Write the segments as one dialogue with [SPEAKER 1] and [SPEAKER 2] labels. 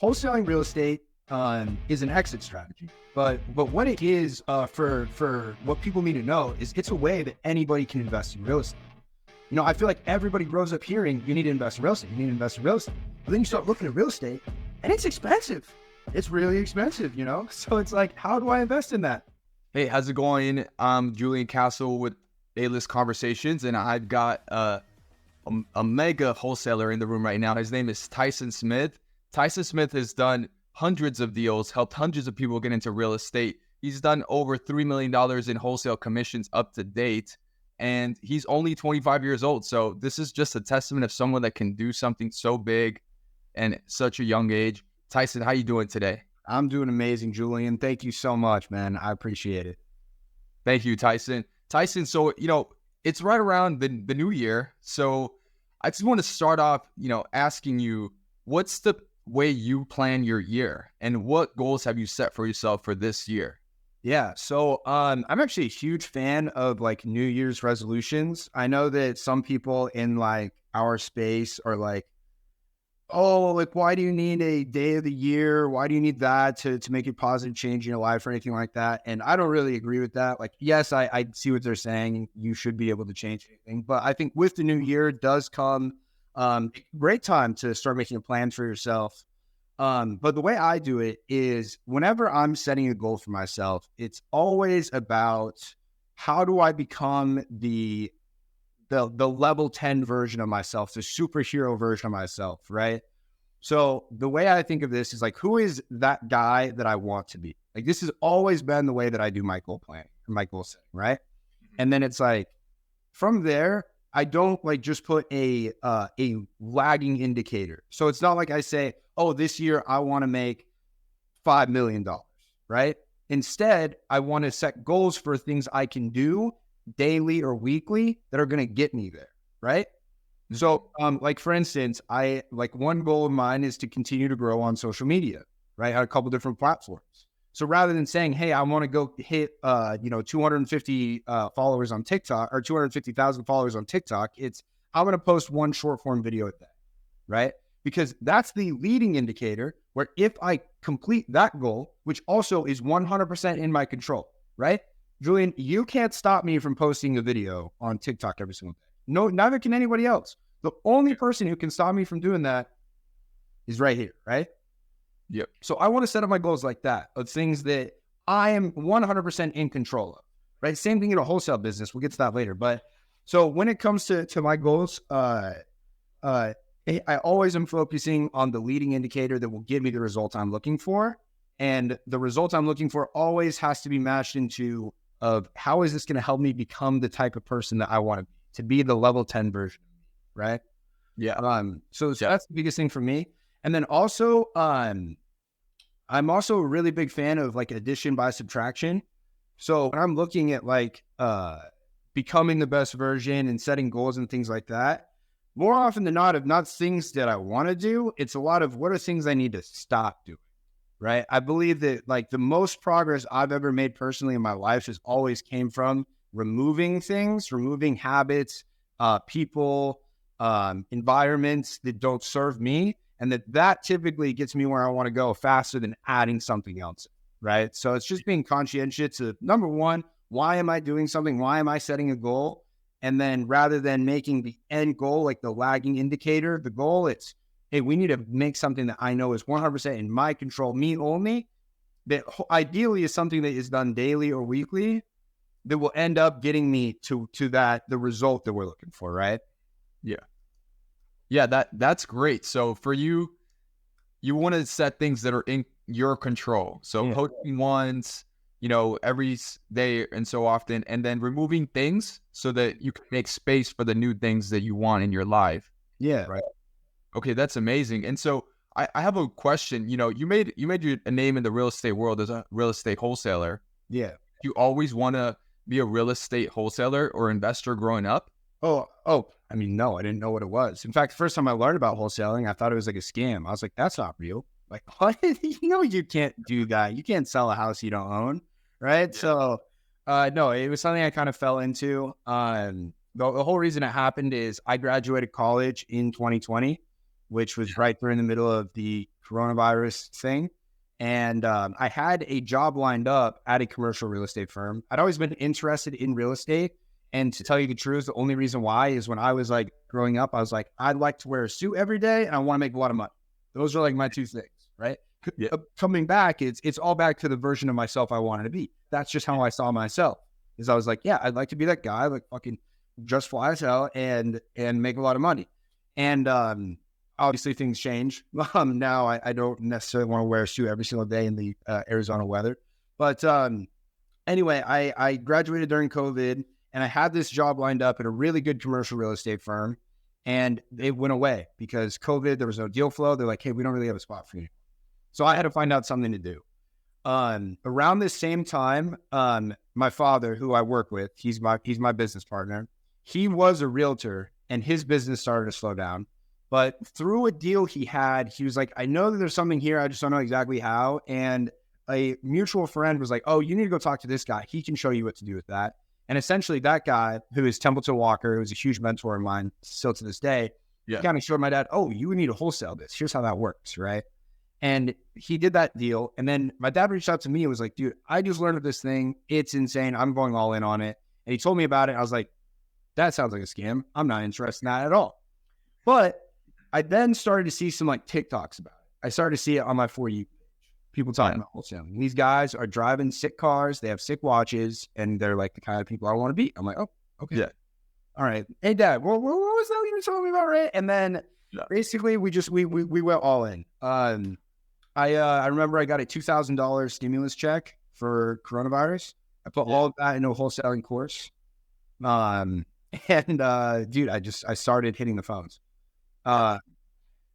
[SPEAKER 1] wholesaling real estate is an exit strategy. But what it is for what people need to know is it's a way that anybody can invest in real estate. You know, I feel like everybody grows up hearing you need to invest in real estate. You need to invest in real estate. But then you start looking at real estate and it's expensive. It's really expensive, you know? So it's like, how do I invest in that?
[SPEAKER 2] Hey, how's it going? I'm Julian Castle with A-List Conversations, and I've got a mega wholesaler in the room right now. His name is Tyson Smith. Tyson Smith has done hundreds of deals, helped hundreds of people get into real estate. He's done over $3 million in wholesale commissions up to date, and he's only 25 years old. So this is just a testament of someone that can do something so big and at such a young age. Tyson, how you doing today?
[SPEAKER 1] I'm doing amazing, Julian. Thank you so much, man. I appreciate it.
[SPEAKER 2] Thank you, Tyson. Tyson, so, it's right around the new year. So I just want to start off, asking you, what's the way you plan your year and what goals have you set for yourself for this year?
[SPEAKER 1] Yeah. So I'm actually a huge fan of like New Year's resolutions. I know that some people in like our space are like, oh, like, why do you need a day of the year? Why do you need that to make a positive change in your life or anything like that? And I don't really agree with that. Like, yes, I see what they're saying. You should be able to change anything. But I think with the new year does come great time to start making a plan for yourself. But the way I do it is whenever I'm setting a goal for myself, it's always about how do I become the level 10 version of myself, the superhero version of myself, right? So the way I think of this is like, who is that guy that I want to be? Like, this has always been the way that I do my goal planning, my goal setting, right? And then it's like, from there, I don't like just put a lagging indicator. So it's not like I say, oh, this year I want to make $5 million, right? Instead, I want to set goals for things I can do daily or weekly that are going to get me there, right? So, like for instance, one goal of mine is to continue to grow on social media, right? On a couple different platforms. So rather than saying, hey, I want to go hit, 250 followers on TikTok or 250,000 followers on TikTok, it's I'm going to post one short form video a day, right? Because that's the leading indicator where if I complete that goal, which also is 100% in my control, right? Julian, you can't stop me from posting a video on TikTok every single day. No, neither can anybody else. The only person who can stop me from doing that is right here, right?
[SPEAKER 2] Yep.
[SPEAKER 1] So I want to set up my goals like that, of things that I am 100% in control of, right? Same thing in a wholesale business. We'll get to that later. But so when it comes to my goals, I always am focusing on the leading indicator that will give me the result I'm looking for. And the result I'm looking for always has to be matched into of how is this going to help me become the type of person that I want to be the level 10 version, right?
[SPEAKER 2] Yeah.
[SPEAKER 1] So that's the biggest thing for me. And then also, I'm also a really big fan of like addition by subtraction. So when I'm looking at like becoming the best version and setting goals and things like that, more often than not things that I want to do. It's a lot of what are things I need to stop doing. Right. I believe that like the most progress I've ever made personally in my life has always came from removing things, removing habits, people, environments that don't serve me. And that typically gets me where I want to go faster than adding something else. Right. So it's just being conscientious of number one, why am I doing something? Why am I setting a goal? And then rather than making the end goal, like the lagging indicator, the goal, it's, hey, we need to make something that I know is 100% in my control, me only, that ideally is something that is done daily or weekly that will end up getting me to the result that we're looking for, right?
[SPEAKER 2] Yeah. Yeah, that's great. So for you want to set things that are in your control. So posting ones, every day and so often, and then removing things so that you can make space for the new things that you want in your life.
[SPEAKER 1] Yeah.
[SPEAKER 2] Right. Okay, that's amazing. And so I have a question. You made a name in the real estate world as a real estate wholesaler.
[SPEAKER 1] Yeah.
[SPEAKER 2] You always want to be a real estate wholesaler or investor growing up?
[SPEAKER 1] Oh, I mean, no, I didn't know what it was. In fact, the first time I learned about wholesaling, I thought it was like a scam. I was like, that's not real. Like, what? You can't do that. You can't sell a house you don't own, right? Yeah. So, no, it was something I kind of fell into. The whole reason it happened is I graduated college in 2020. Which was right there in the middle of the coronavirus thing. And I had a job lined up at a commercial real estate firm. I'd always been interested in real estate. And to tell you the truth, the only reason why is when I was like growing up, I was like, I'd like to wear a suit every day and I want to make a lot of money. Those are like my two things, right?
[SPEAKER 2] Yeah.
[SPEAKER 1] Coming back, it's all back to the version of myself I wanted to be. That's just how I saw myself. Is I was like, yeah, I'd like to be that guy, like fucking just fly as hell and make a lot of money. And obviously things change. Now I don't necessarily want to wear a suit every single day in the Arizona weather. But anyway, I graduated during COVID and I had this job lined up at a really good commercial real estate firm. And it went away because COVID, there was no deal flow. They're like, hey, we don't really have a spot for you. So I had to find out something to do. Around this same time, my father, who I work with, he's my business partner. He was a realtor and his business started to slow down. But through a deal he had, he was like, I know that there's something here. I just don't know exactly how. And a mutual friend was like, oh, you need to go talk to this guy. He can show you what to do with that. And essentially that guy, who is Templeton Walker, who's a huge mentor of mine still to this day, kind of showed my dad, oh, you need to wholesale this. Here's how that works, right? And he did that deal. And then my dad reached out to me and was like, dude, I just learned of this thing. It's insane. I'm going all in on it. And he told me about it. I was like, that sounds like a scam. I'm not interested in that at all. But I then started to see some like TikToks about it. I started to see it on my For You page. People talking about wholesaling. And these guys are driving sick cars. They have sick watches. And they're like the kind of people I want to be. I'm like, oh, okay. Yeah. All right. Hey, Dad, what was that you were telling me about, right? And then basically we went all in. I remember I got a $2,000 stimulus check for coronavirus. I put all of that into a wholesaling course. Dude, I started hitting the phones.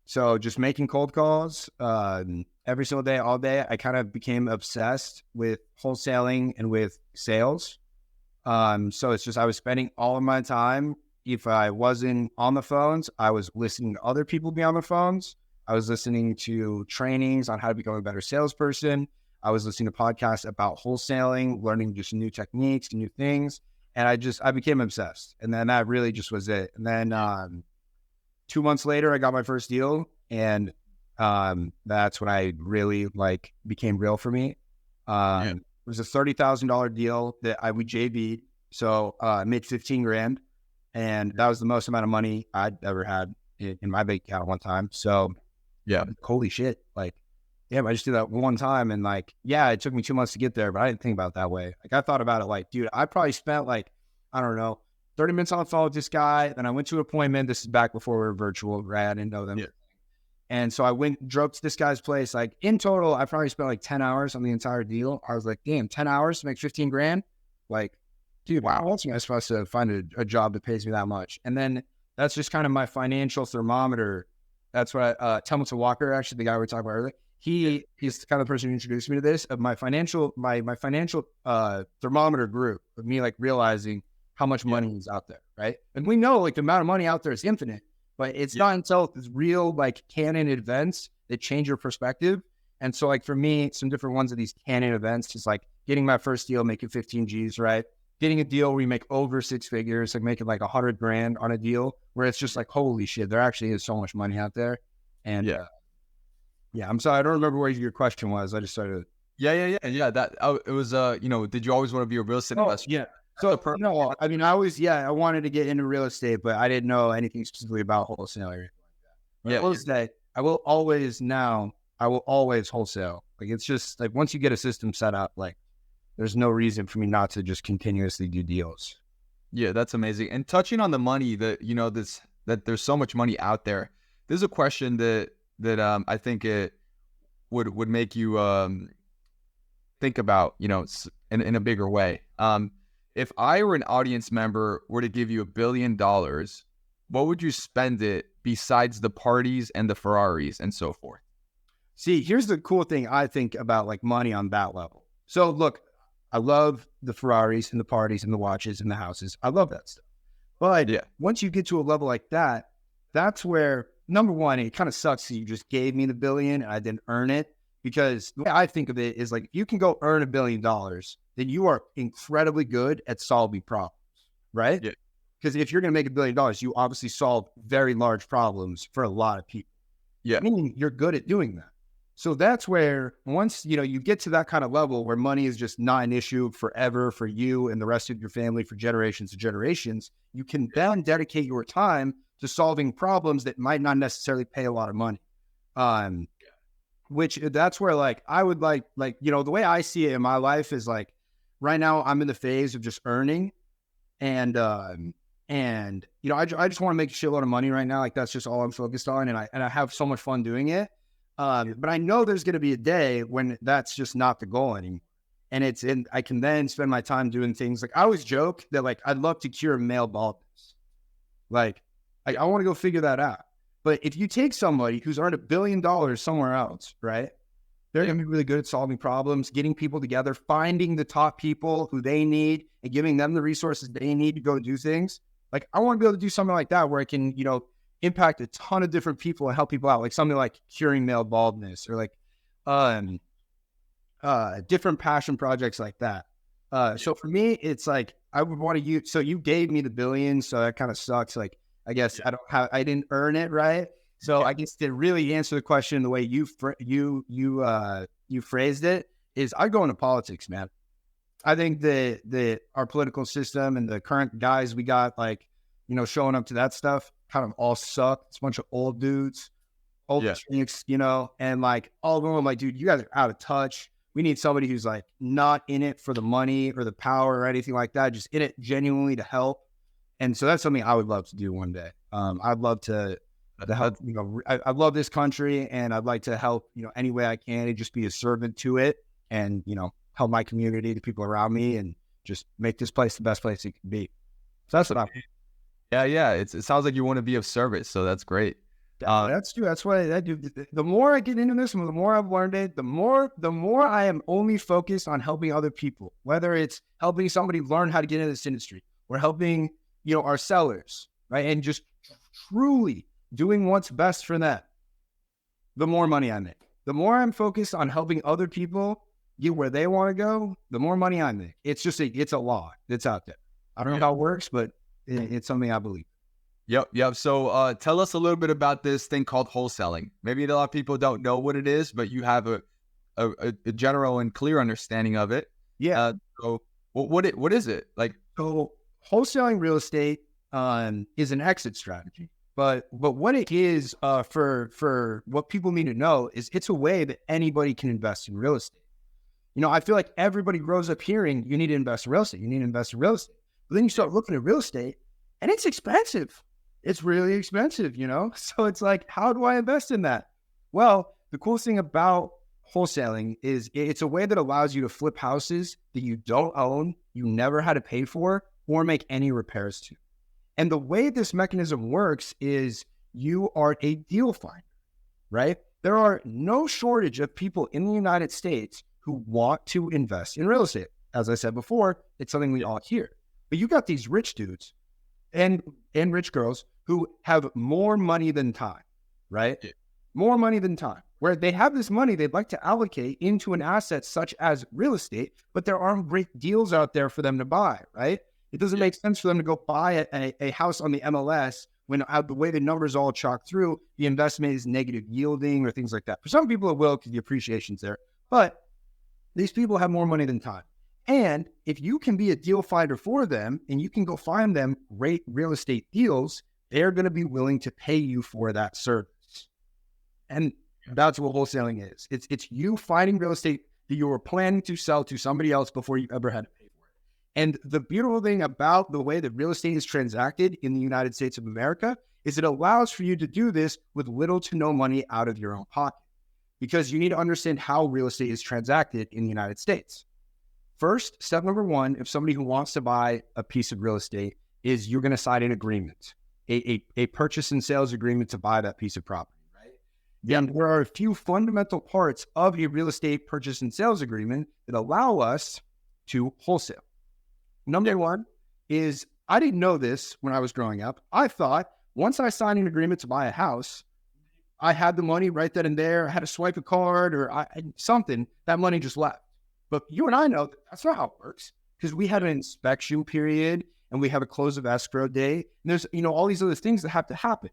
[SPEAKER 1] So just making cold calls, every single day, all day. I kind of became obsessed with wholesaling and with sales. So it's just, I was spending all of my time. If I wasn't on the phones, I was listening to other people be on the phones. I was listening to trainings on how to become a better salesperson. I was listening to podcasts about wholesaling, learning just new techniques, new things. And I became obsessed. And then that really just was it. And then 2 months later, I got my first deal. And that's when I really became real for me. It was a $30,000 deal that we JV'd. So I made 15 grand. And that was the most amount of money I'd ever had in my bank account one time. So yeah, holy shit. I just did that one time. And it took me 2 months to get there, but I didn't think about it that way. I thought about it dude, I probably spent I don't know, 30 minutes on the phone with this guy. Then I went to an appointment. This is back before we were virtual, right? I didn't know them. Yeah. And so I drove to this guy's place. In total, I probably spent 10 hours on the entire deal. I was like, damn, 10 hours to make 15 grand? Dude, wow, how else am I supposed to find a job that pays me that much? And then that's just kind of my financial thermometer. That's what Templeton Walker, actually, the guy we were talking about earlier, he's the kind of person who introduced me to this, of my financial thermometer group, of me realizing how much money is out there, right? And we know the amount of money out there is infinite, but it's not until it's real canon events that change your perspective. And so for me, some different ones of these canon events, just getting my first deal, making 15 G's, right? Getting a deal where you make over six figures, making 100 grand on a deal where it's just holy shit, there actually is so much money out there. And I'm sorry, I don't remember what your question was. I just started.
[SPEAKER 2] Yeah. That it was. Did you always want to be a real estate investor?
[SPEAKER 1] Yeah. So no, I mean, I wanted to get into real estate, but I didn't know anything specifically about wholesale or anything like that. I will say, I will always wholesale. It's just once you get a system set up, there's no reason for me not to just continuously do deals.
[SPEAKER 2] Yeah, that's amazing. And touching on the money that, that there's so much money out there. There's a question that I think it would make you think about, in a bigger way. If I were an audience member were to give you $1 billion, what would you spend it besides the parties and the Ferraris and so forth?
[SPEAKER 1] See, here's the cool thing I think about money on that level. So look, I love the Ferraris and the parties and the watches and the houses. I love that stuff. But once you get to a level like that, that's where, number one, it kind of sucks that you just gave me the $1 billion and I didn't earn it. Because the way I think of it is if you can go earn $1 billion, then you are incredibly good at solving problems, right? Yeah. Because if you're going to make $1 billion, you obviously solve very large problems for a lot of people. Yeah. Meaning you're good at doing that. So that's where once, you get to that kind of level where money is just not an issue forever for you and the rest of your family for generations and generations, you can then dedicate your time to solving problems that might not necessarily pay a lot of money. Um, which that's where like, I would the way I see it in my life is like, right now I'm in the phase of just earning and I just want to make a shitload of money right now. Like that's just all I'm focused on. And I have so much fun doing it. But I know there's going to be a day when that's just not the goal anymore. And I can then spend my time doing things like I always joke that like, I'd love to cure male baldness. Like I want to go figure that out. But if you take somebody who's earned $1 billion somewhere else, right? They're going to be really good at solving problems, getting people together, finding the top people who they need and giving them the resources they need to go do things. Like I want to be able to do something like that where I can, impact a ton of different people and help people out, like something like curing male baldness or like different passion projects like that. So for me, it's like I would want to use. So you gave me the billion, so that kind of sucks. Like I guess I didn't earn it, right? So I guess to really answer the question the way you phrased it is, I go into politics, man. I think that our political system and the current guys we got, like, showing up to that stuff kind of all suck. It's a bunch of old dudes, old chicks, and like all of them are like, dude, you guys are out of touch. We need somebody who's like not in it for the money or the power or anything like that, just in it genuinely to help. And so that's something I would love to do one day. I'd love to help, I love this country and I'd like to help, any way I can and just be a servant to it and, help my community, the people around me, and just make this place the best place it can be. So that's what I'm.
[SPEAKER 2] Yeah. It sounds like you want to be of service. So that's great.
[SPEAKER 1] That's true. That's what I do. The more I get into this, and the more I've learned it, the more I am only focused on helping other people, whether it's helping somebody learn how to get into this industry or helping, our sellers, right? And just truly doing what's best for them. The more money I make, the more I'm focused on helping other people get where they want to go, the more money I make. It's just it's a law that's out there. I don't know how it works, but it's something I believe.
[SPEAKER 2] Yep. So tell us a little bit about this thing called wholesaling. Maybe a lot of people don't know what it is, but you have a general and clear understanding of it.
[SPEAKER 1] Yeah.
[SPEAKER 2] So what is it? Like,
[SPEAKER 1] so wholesaling real estate is an exit strategy. But what it is for what people need to know is it's a way that anybody can invest in real estate. I feel like everybody grows up hearing you need to invest in real estate. You need to invest in real estate. But then you start looking at real estate and it's expensive. It's really expensive, So it's like, how do I invest in that? Well, the cool thing about wholesaling is it's a way that allows you to flip houses that you don't own, you never had to pay for, or make any repairs to. And the way this mechanism works is you are a deal finder, right? There are no shortage of people in the United States who want to invest in real estate. As I said before, it's something we all hear. But you got these rich dudes and rich girls who have more money than time, right? Yeah. More money than time, where they have this money they'd like to allocate into an asset such as real estate, but there aren't great deals out there for them to buy, right? It doesn't make sense for them to go buy a house on the MLS when the way the numbers all chalk through, the investment is negative yielding or things like that. For some people it will because the appreciation's there, but these people have more money than time. And if you can be a deal finder for them and you can go find them great real estate deals, they're going to be willing to pay you for that service. And that's what wholesaling is. It's you finding real estate that you were planning to sell to somebody else before you ever had to pay for it. And the beautiful thing about the way that real estate is transacted in the United States of America is it allows for you to do this with little to no money out of your own pocket. Because you need to understand how real estate is transacted in the United States. First, step number one, if somebody who wants to buy a piece of real estate is you're going to sign an agreement, a purchase and sales agreement to buy that piece of property, right? Then there are a few fundamental parts of a real estate purchase and sales agreement that allow us to wholesale. Number one is, I didn't know this when I was growing up. I thought once I signed an agreement to buy a house, I had the money right then and there. I had to swipe a card or something. That money just left. But you and I know that's not how it works, because we had an inspection period and we have a close of escrow day. And there's, all these other things that have to happen.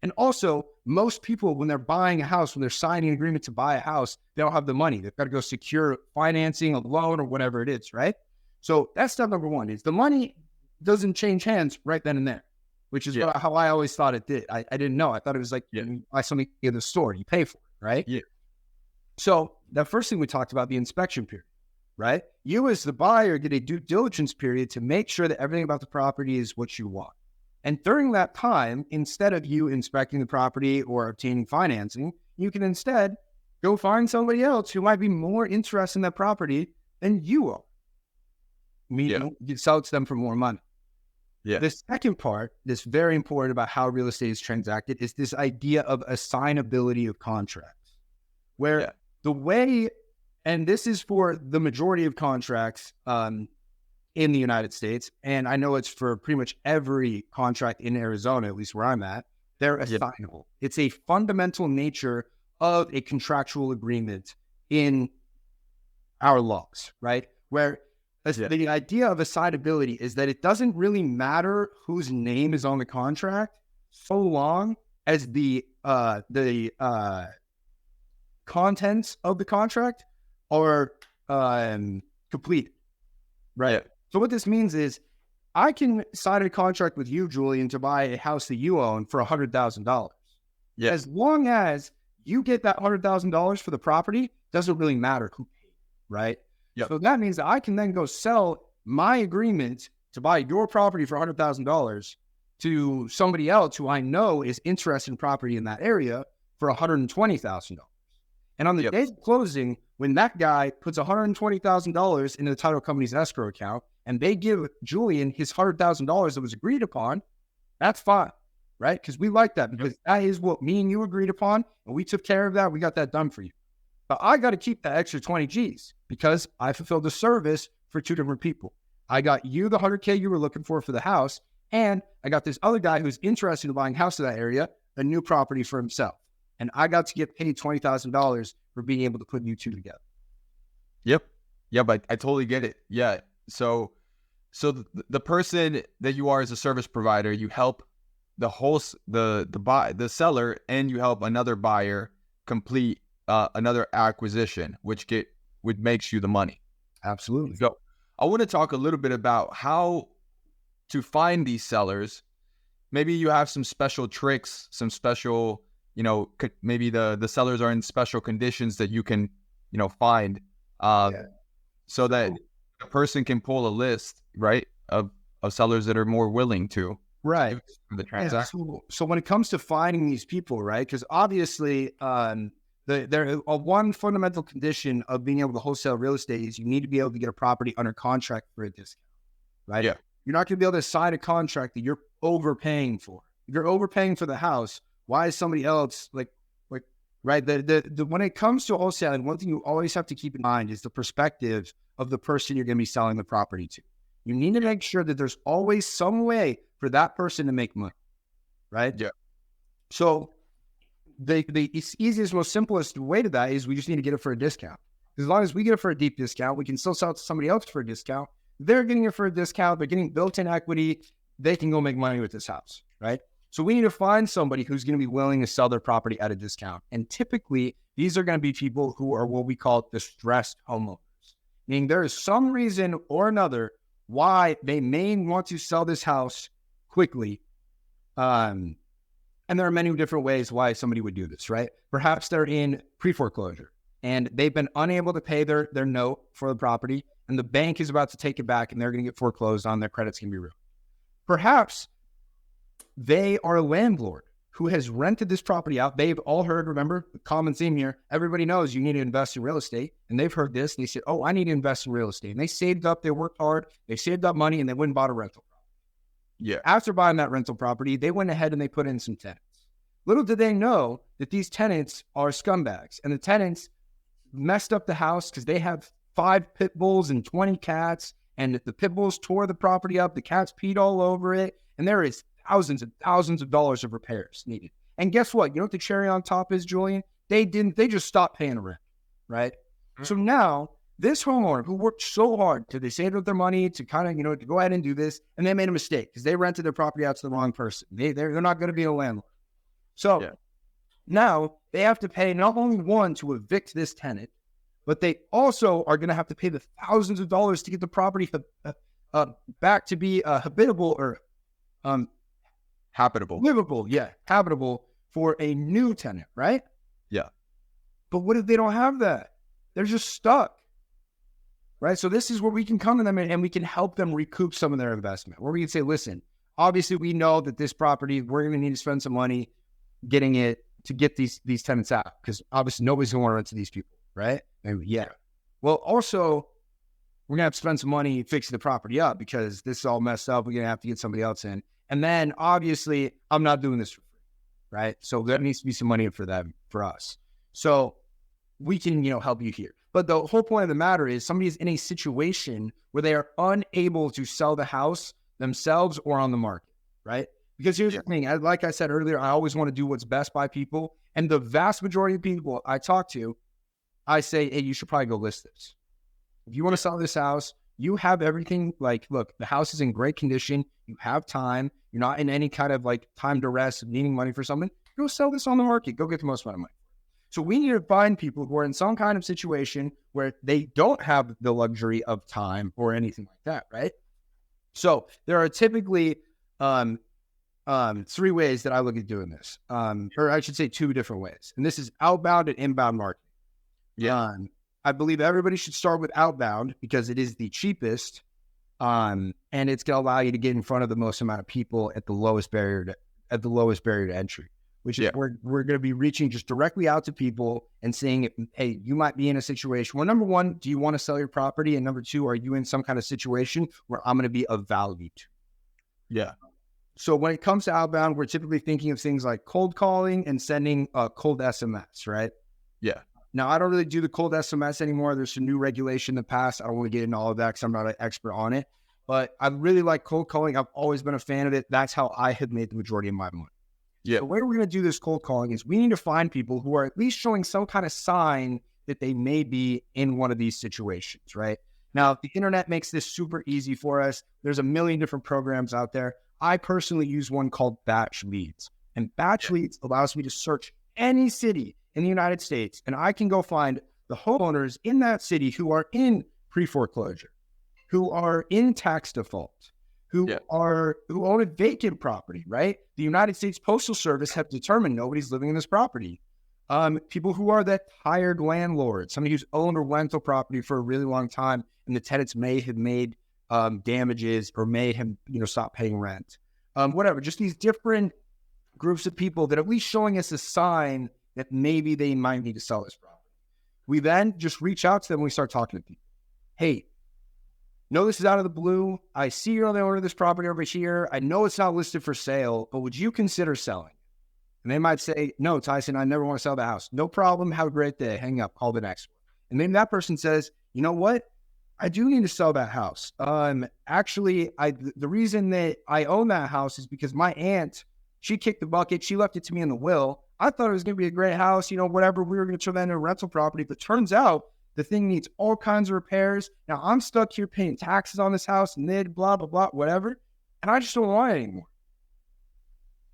[SPEAKER 1] And also, most people, when they're buying a house, when they're signing an agreement to buy a house, they don't have the money. They've got to go secure financing, a loan, or whatever it is, right? So that's step number one, is the money doesn't change hands right then and there, which is how I always thought it did. I didn't know. I thought it was like you buy something in the store, you pay for it, right?
[SPEAKER 2] Yeah.
[SPEAKER 1] So the first thing we talked about, the inspection period, right? You as the buyer get a due diligence period to make sure that everything about the property is what you want. And during that time, instead of you inspecting the property or obtaining financing, you can instead go find somebody else who might be more interested in that property than you are. Meaning you sell it to them for more money.
[SPEAKER 2] Yeah.
[SPEAKER 1] The second part that's very important about how real estate is transacted is this idea of assignability of contracts, where the way, and this is for the majority of contracts in the United States, and I know it's for pretty much every contract in Arizona, at least where I'm at, they're assignable. It's a fundamental nature of a contractual agreement in our laws, right? Where the idea of assignability is that it doesn't really matter whose name is on the contract so long as the contents of the contract are complete, right? So what this means is I can sign a contract with you, Julian, to buy a house that you own for $100,000. Yeah. As long as you get that $100,000 for the property, doesn't really matter who paid, right? Yep. So that means that I can then go sell my agreement to buy your property for $100,000 to somebody else who I know is interested in property in that area for $120,000. And on the day of closing, when that guy puts $120,000 into the title company's escrow account and they give Julian his $100,000 that was agreed upon, that's fine, right? Because we like that, because that is what me and you agreed upon, and we took care of that. We got that done for you. But I got to keep that extra 20 G's because I fulfilled the service for two different people. I got you the 100K you were looking for the house, and I got this other guy who's interested in buying a house in that area, a new property for himself. And I got to get paid $20,000 for being able to put you two together.
[SPEAKER 2] Yep. Yeah, but I totally get it. Yeah. So the person that you are as a service provider, you help the seller, and you help another buyer complete another acquisition, which makes you the money.
[SPEAKER 1] Absolutely.
[SPEAKER 2] So I want to talk a little bit about how to find these sellers. Maybe you have some special tricks, some special, maybe the sellers are in special conditions that you can, find, so that a person can pull a list, right, of sellers that are more willing to.
[SPEAKER 1] Right.
[SPEAKER 2] The transaction.
[SPEAKER 1] Yeah, so when it comes to finding these people, right, because obviously one fundamental condition of being able to wholesale real estate is you need to be able to get a property under contract for a discount, right? Yeah. You're not going to be able to sign a contract that you're overpaying for. If you're overpaying for the house, why is somebody else right? When it comes to wholesaling, one thing you always have to keep in mind is the perspective of the person you're going to be selling the property to. You need to make sure that there's always some way for that person to make money, right? Yeah. So the easiest, most simplest way to that is we just need to get it for a discount. As long as we get it for a deep discount, we can still sell it to somebody else for a discount. They're getting it for a discount. They're getting built-in equity. They can go make money with this house, right? So we need to find somebody who's going to be willing to sell their property at a discount. And typically, these are going to be people who are what we call distressed homeowners. Meaning there is some reason or another why they may want to sell this house quickly. And there are many different ways why somebody would do this, right? Perhaps they're in pre-foreclosure and they've been unable to pay their note for the property, and the bank is about to take it back and they're going to get foreclosed on. Their credit's going to be ruined. Perhaps they are a landlord who has rented this property out. They've all heard, remember, the common theme here, everybody knows you need to invest in real estate. And they've heard this and they said, oh, I need to invest in real estate. And they saved up, they worked hard, they saved up money, and they went and bought a rental property. Yeah. After buying that rental property, they went ahead and they put in some tenants. Little did they know that these tenants are scumbags. And the tenants messed up the house because they have 5 pit bulls and 20 cats. And the pit bulls tore the property up. The cats peed all over it. And there is thousands and thousands of dollars of repairs needed. And guess what? You know what the cherry on top is, Julian? They just stopped paying rent, right? Mm-hmm. So now this homeowner who worked so hard they saved up their money to kind of, to go ahead and do this, and they made a mistake because they rented their property out to the wrong person. They're not going to be a landlord. So
[SPEAKER 2] Yeah.
[SPEAKER 1] now they have to pay not only one to evict this tenant, but they also are going to have to pay the thousands of dollars to get the property back to be habitable or
[SPEAKER 2] Habitable.
[SPEAKER 1] livable, habitable for a new tenant, right?
[SPEAKER 2] Yeah.
[SPEAKER 1] But what if they don't have that? They're just stuck, right? So this is where we can come to them and we can help them recoup some of their investment. Where we can say, listen, obviously we know that this property, we're going to need to spend some money getting it to get these tenants out, because obviously nobody's going to want to rent to these people, right? And well, also, we're going to have to spend some money fixing the property up because this is all messed up. We're going to have to get somebody else in. And then obviously I'm not doing this for free, right? So there needs to be some money for them, for us. So we can, help you here. But the whole point of the matter is somebody is in a situation where they are unable to sell the house themselves or on the market, right? Because here's the thing, like I said earlier, I always want to do what's best by people. And the vast majority of people I talk to, I say, hey, you should probably go list this. If you want to sell this house, you have everything. Like, look, the house is in great condition. You have time. You're not in any kind of like time duress of needing money for something. Go sell this on the market. Go get the most amount of money. So we need to find people who are in some kind of situation where they don't have the luxury of time or anything like that, right? So there are typically 3 ways that I look at doing this, or I should say 2 different ways. And this is outbound and inbound marketing.
[SPEAKER 2] Yeah.
[SPEAKER 1] I believe everybody should start with outbound because it is the cheapest, and it's going to allow you to get in front of the most amount of people at the lowest barrier to entry, which is we're going to be reaching just directly out to people and saying, hey, you might be in a situation where, number 1, do you want to sell your property? And number 2, are you in some kind of situation where I'm going to be of value to?
[SPEAKER 2] Yeah.
[SPEAKER 1] So when it comes to outbound, we're typically thinking of things like cold calling and sending a cold SMS, right?
[SPEAKER 2] Yeah.
[SPEAKER 1] Now, I don't really do the cold SMS anymore. There's some new regulation in the past. I don't want to get into all of that because I'm not an expert on it. But I really like cold calling. I've always been a fan of it. That's how I have made the majority of my money.
[SPEAKER 2] Yeah.
[SPEAKER 1] The way we're going to do this cold calling is we need to find people who are at least showing some kind of sign that they may be in one of these situations, right? Now, the internet makes this super easy for us. There's a million different programs out there. I personally use one called Batch Leads. And Batch Leads allows me to search any city in the United States, and I can go find the homeowners in that city who are in pre-foreclosure, who are in tax default, who own a vacant property, right? The United States Postal Service have determined nobody's living in this property. People who are that hired landlord, somebody who's owned a rental property for a really long time, and the tenants may have made damages or may have, stopped paying rent. Whatever, just these different groups of people that are at least showing us a sign that maybe they might need to sell this property. We then just reach out to them and we start talking to people. Hey, no, this is out of the blue. I see you're the owner of this property over here. I know it's not listed for sale, but would you consider selling? And they might say, no, Tyson, I never want to sell the house. No problem. Have a great day. Hang up. Call the next one. And maybe that person says, you know what? I do need to sell that house. Actually, the reason that I own that house is because my aunt, she kicked the bucket. She left it to me in the will. I thought it was going to be a great house, whatever. We were going to turn that into a rental property. But turns out the thing needs all kinds of repairs. Now I'm stuck here paying taxes on this house, blah, blah, blah, whatever. And I just don't want it anymore.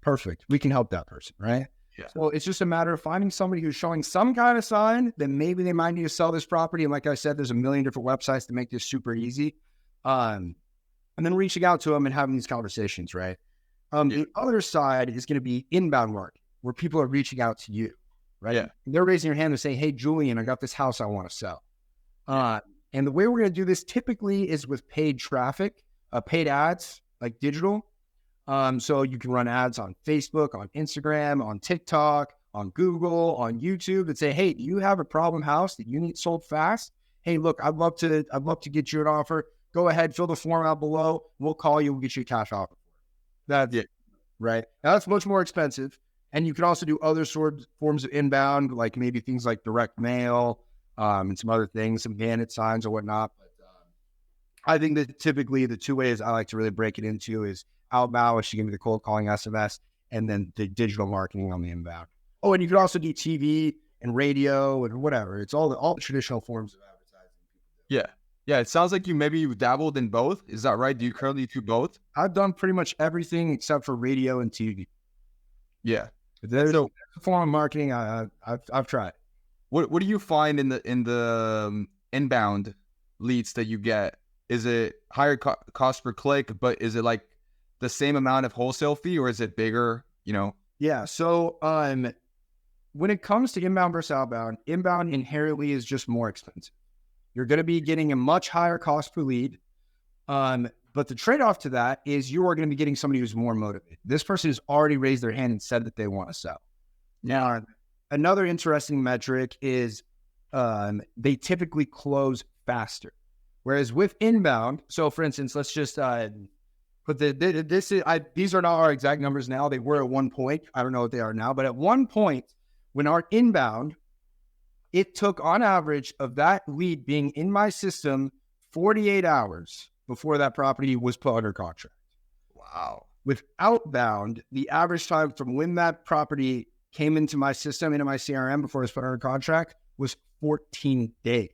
[SPEAKER 1] Perfect. We can help that person, right?
[SPEAKER 2] Yeah.
[SPEAKER 1] So it's just a matter of finding somebody who's showing some kind of sign that maybe they might need to sell this property. And like I said, there's a million different websites to make this super easy. And then reaching out to them and having these conversations, right? The other side is going to be inbound marketing, where people are reaching out to you, right?
[SPEAKER 2] Yeah.
[SPEAKER 1] They're raising their hand and saying, hey, Julian, I got this house I want to sell. And the way we're going to do this typically is with paid traffic, paid ads, like digital. So you can run ads on Facebook, on Instagram, on TikTok, on Google, on YouTube that say, hey, do you have a problem house that you need sold fast? Hey, look, I'd love to get you an offer. Go ahead, fill the form out below. We'll call you. We'll get you a cash offer. That's it, right? Now, that's much more expensive. And you can also do other forms of inbound, like maybe things like direct mail, and some other things, some bandit signs or whatnot. But I think that typically the 2 ways I like to really break it into is outbound, which you give me the cold calling SMS, and then the digital marketing on the inbound. Oh, and you could also do TV and radio and whatever. It's all the traditional forms of advertising.
[SPEAKER 2] Yeah. Yeah. It sounds like you dabbled in both. Is that right? Do you currently do both?
[SPEAKER 1] I've done pretty much everything except for radio and TV.
[SPEAKER 2] Yeah.
[SPEAKER 1] There's
[SPEAKER 2] So
[SPEAKER 1] a form of marketing I've tried.
[SPEAKER 2] what do you find in the inbound leads that you get? Is it higher cost per click, but is it like the same amount of wholesale fee, or is it bigger? You know?
[SPEAKER 1] Yeah. So when it comes to inbound versus outbound, inbound inherently is just more expensive. You're going to be getting a much higher cost per lead. But the trade-off to that is you are going to be getting somebody who's more motivated. This person has already raised their hand and said that they want to sell. Now, another interesting metric is they typically close faster. Whereas with inbound, so for instance, let's just put these are not our exact numbers now. They were at one point. I don't know what they are now, but at one point when our inbound, it took on average of that lead being in my system 48 hours before that property was put under contract.
[SPEAKER 2] Wow.
[SPEAKER 1] With outbound, the average time from when that property came into my system, into my CRM before it was put under contract was 14 days.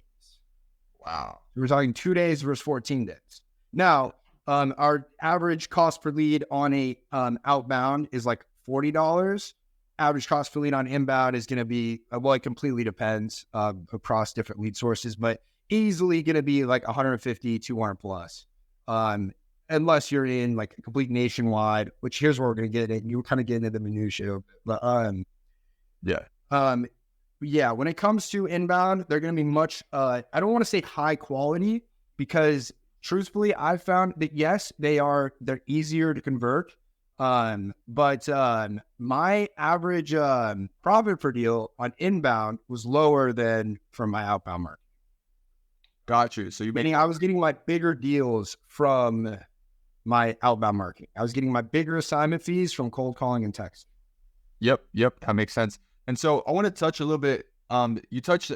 [SPEAKER 2] Wow.
[SPEAKER 1] We're talking 2 days versus 14 days. Now, our average cost per lead on a outbound is like $40. Average cost per lead on inbound is going to be, well, it completely depends across different lead sources, but easily going to be like 150, 200 plus. Unless you're in like a complete nationwide, which here's where we're going to get it. You kind of get into the minutiae, but yeah, when it comes to inbound, they're going to be much, I don't want to say high quality because truthfully, I've found that yes, they're easier to convert. But my average profit per deal on inbound was lower than from my outbound market.
[SPEAKER 2] Got you. So
[SPEAKER 1] Meaning I was getting my bigger deals from my outbound marketing. I was getting my bigger assignment fees from cold calling and text.
[SPEAKER 2] Yep, that makes sense. And so I want to touch a little bit. You touched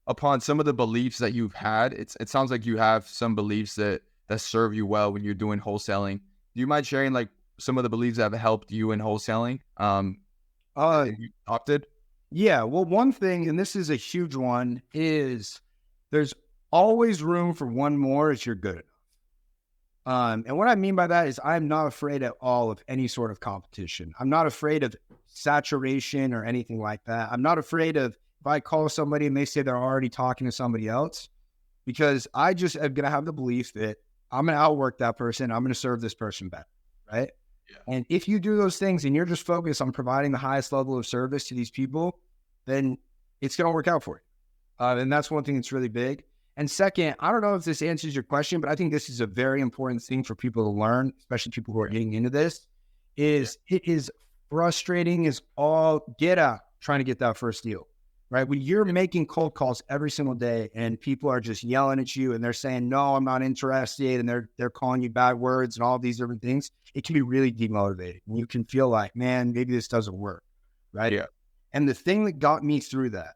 [SPEAKER 2] upon some of the beliefs that you've had. It sounds like you have some beliefs that serve you well when you're doing wholesaling. Do you mind sharing like some of the beliefs that have helped you in wholesaling? You opted?
[SPEAKER 1] Yeah. Well, one thing, and this is a huge one, is there's always room for one more if you're good enough. And what I mean by that is I'm not afraid at all of any sort of competition. I'm not afraid of saturation or anything like that. I'm not afraid of if I call somebody and they say they're already talking to somebody else, because I just am going to have the belief that I'm going to outwork that person. I'm going to serve this person better, right? Yeah. And if you do those things and you're just focused on providing the highest level of service to these people, then it's going to work out for you. And that's one thing that's really big. And second, I don't know if this answers your question, but I think this is a very important thing for people to learn, especially people who are getting into this, is it is frustrating as all get out trying to get that first deal, right? When you're making cold calls every single day and people are just yelling at you and they're saying, no, I'm not interested. And they're calling you bad words and all these different things. It can be really demotivating. You can feel like, man, maybe this doesn't work, right? Yeah. And the thing that got me through that,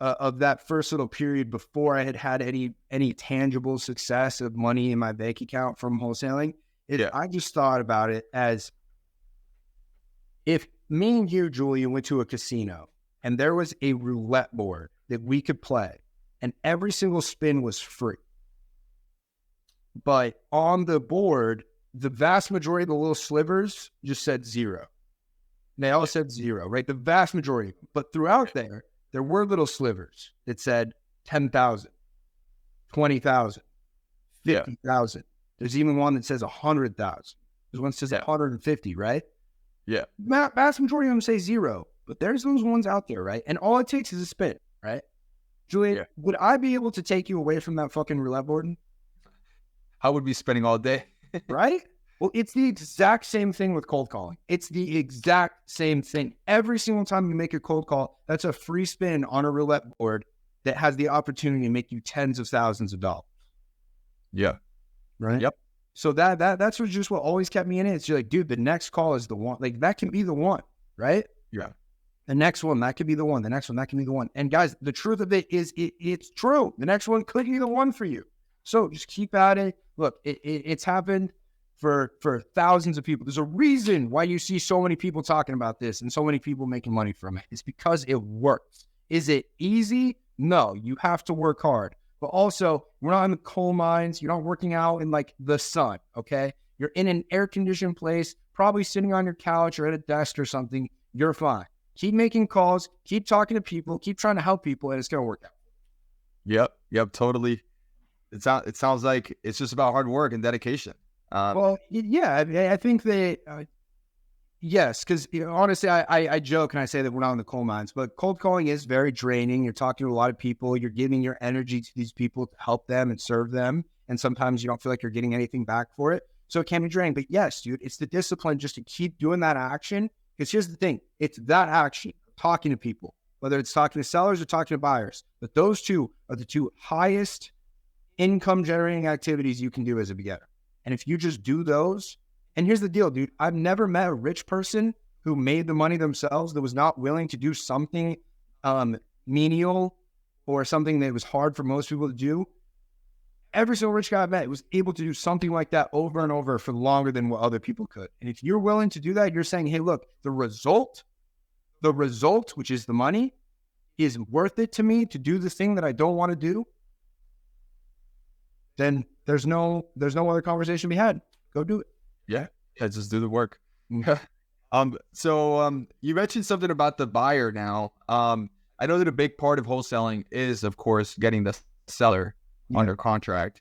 [SPEAKER 1] of that first little period before I had any tangible success of money in my bank account from wholesaling, I just thought about it as if me and you, Julian, went to a casino and there was a roulette board that we could play and every single spin was free. But on the board, the vast majority of the little slivers just said zero. They all said zero, right? The vast majority. But throughout there were little slivers that said 10,000, 20,000, 50,000. There's even one that says 100,000. There's one that says 150, right?
[SPEAKER 2] Yeah.
[SPEAKER 1] Vast majority of them say zero, but there's those ones out there, right? And all it takes is a spin, right? Julian, would I be able to take you away from that fucking roulette board?
[SPEAKER 2] I would be spending all day.
[SPEAKER 1] Right? Well, it's the exact same thing with cold calling. It's the exact same thing. Every single time you make a cold call, that's a free spin on a roulette board that has the opportunity to make you tens of thousands of dollars.
[SPEAKER 2] Yeah.
[SPEAKER 1] Right?
[SPEAKER 2] Yep.
[SPEAKER 1] So that's just what always kept me in it. It's just like, dude, the next call is the one. Like, that can be the one, right?
[SPEAKER 2] Yeah.
[SPEAKER 1] The next one, that could be the one. The next one, that can be the one. And guys, the truth of it is it's true. The next one could be the one for you. So just keep at it. Look, it's happened for thousands of people. There's a reason why you see so many people talking about this and so many people making money from it. It's because it works. Is it easy? No, you have to work hard. But also, we're not in the coal mines. You're not working out in like the sun, okay? You're in an air-conditioned place, probably sitting on your couch or at a desk or something. you're fine. Keep making calls, keep talking to people, keep trying to help people, and it's going to work out.
[SPEAKER 2] Yep, totally. It sounds like it's just about hard work and dedication.
[SPEAKER 1] Well, yeah, I think that, yes, because honestly, I joke and I say that we're not in the coal mines, but cold calling is very draining. You're talking to a lot of people. You're giving your energy to these people to help them and serve them. And sometimes you don't feel like you're getting anything back for it. So it can be draining. But yes, dude, it's the discipline just to keep doing that action. Because here's the thing. It's that action, talking to people, whether it's talking to sellers or talking to buyers. But those two are the two highest income generating activities you can do as a beginner. And if you just do those, and here's the deal, dude, I've never met a rich person who made the money themselves that was not willing to do something menial or something that was hard for most people to do. Every single rich guy I met was able to do something like that over and over for longer than what other people could. And if you're willing to do that, you're saying, hey, look, the result, which is the money, is worth it to me to do the thing that I don't want to do, then there's no other conversation to be had. Go do it.
[SPEAKER 2] Yeah, just do the work. So you mentioned something about the buyer now. I know that a big part of wholesaling is, of course, getting the seller under contract.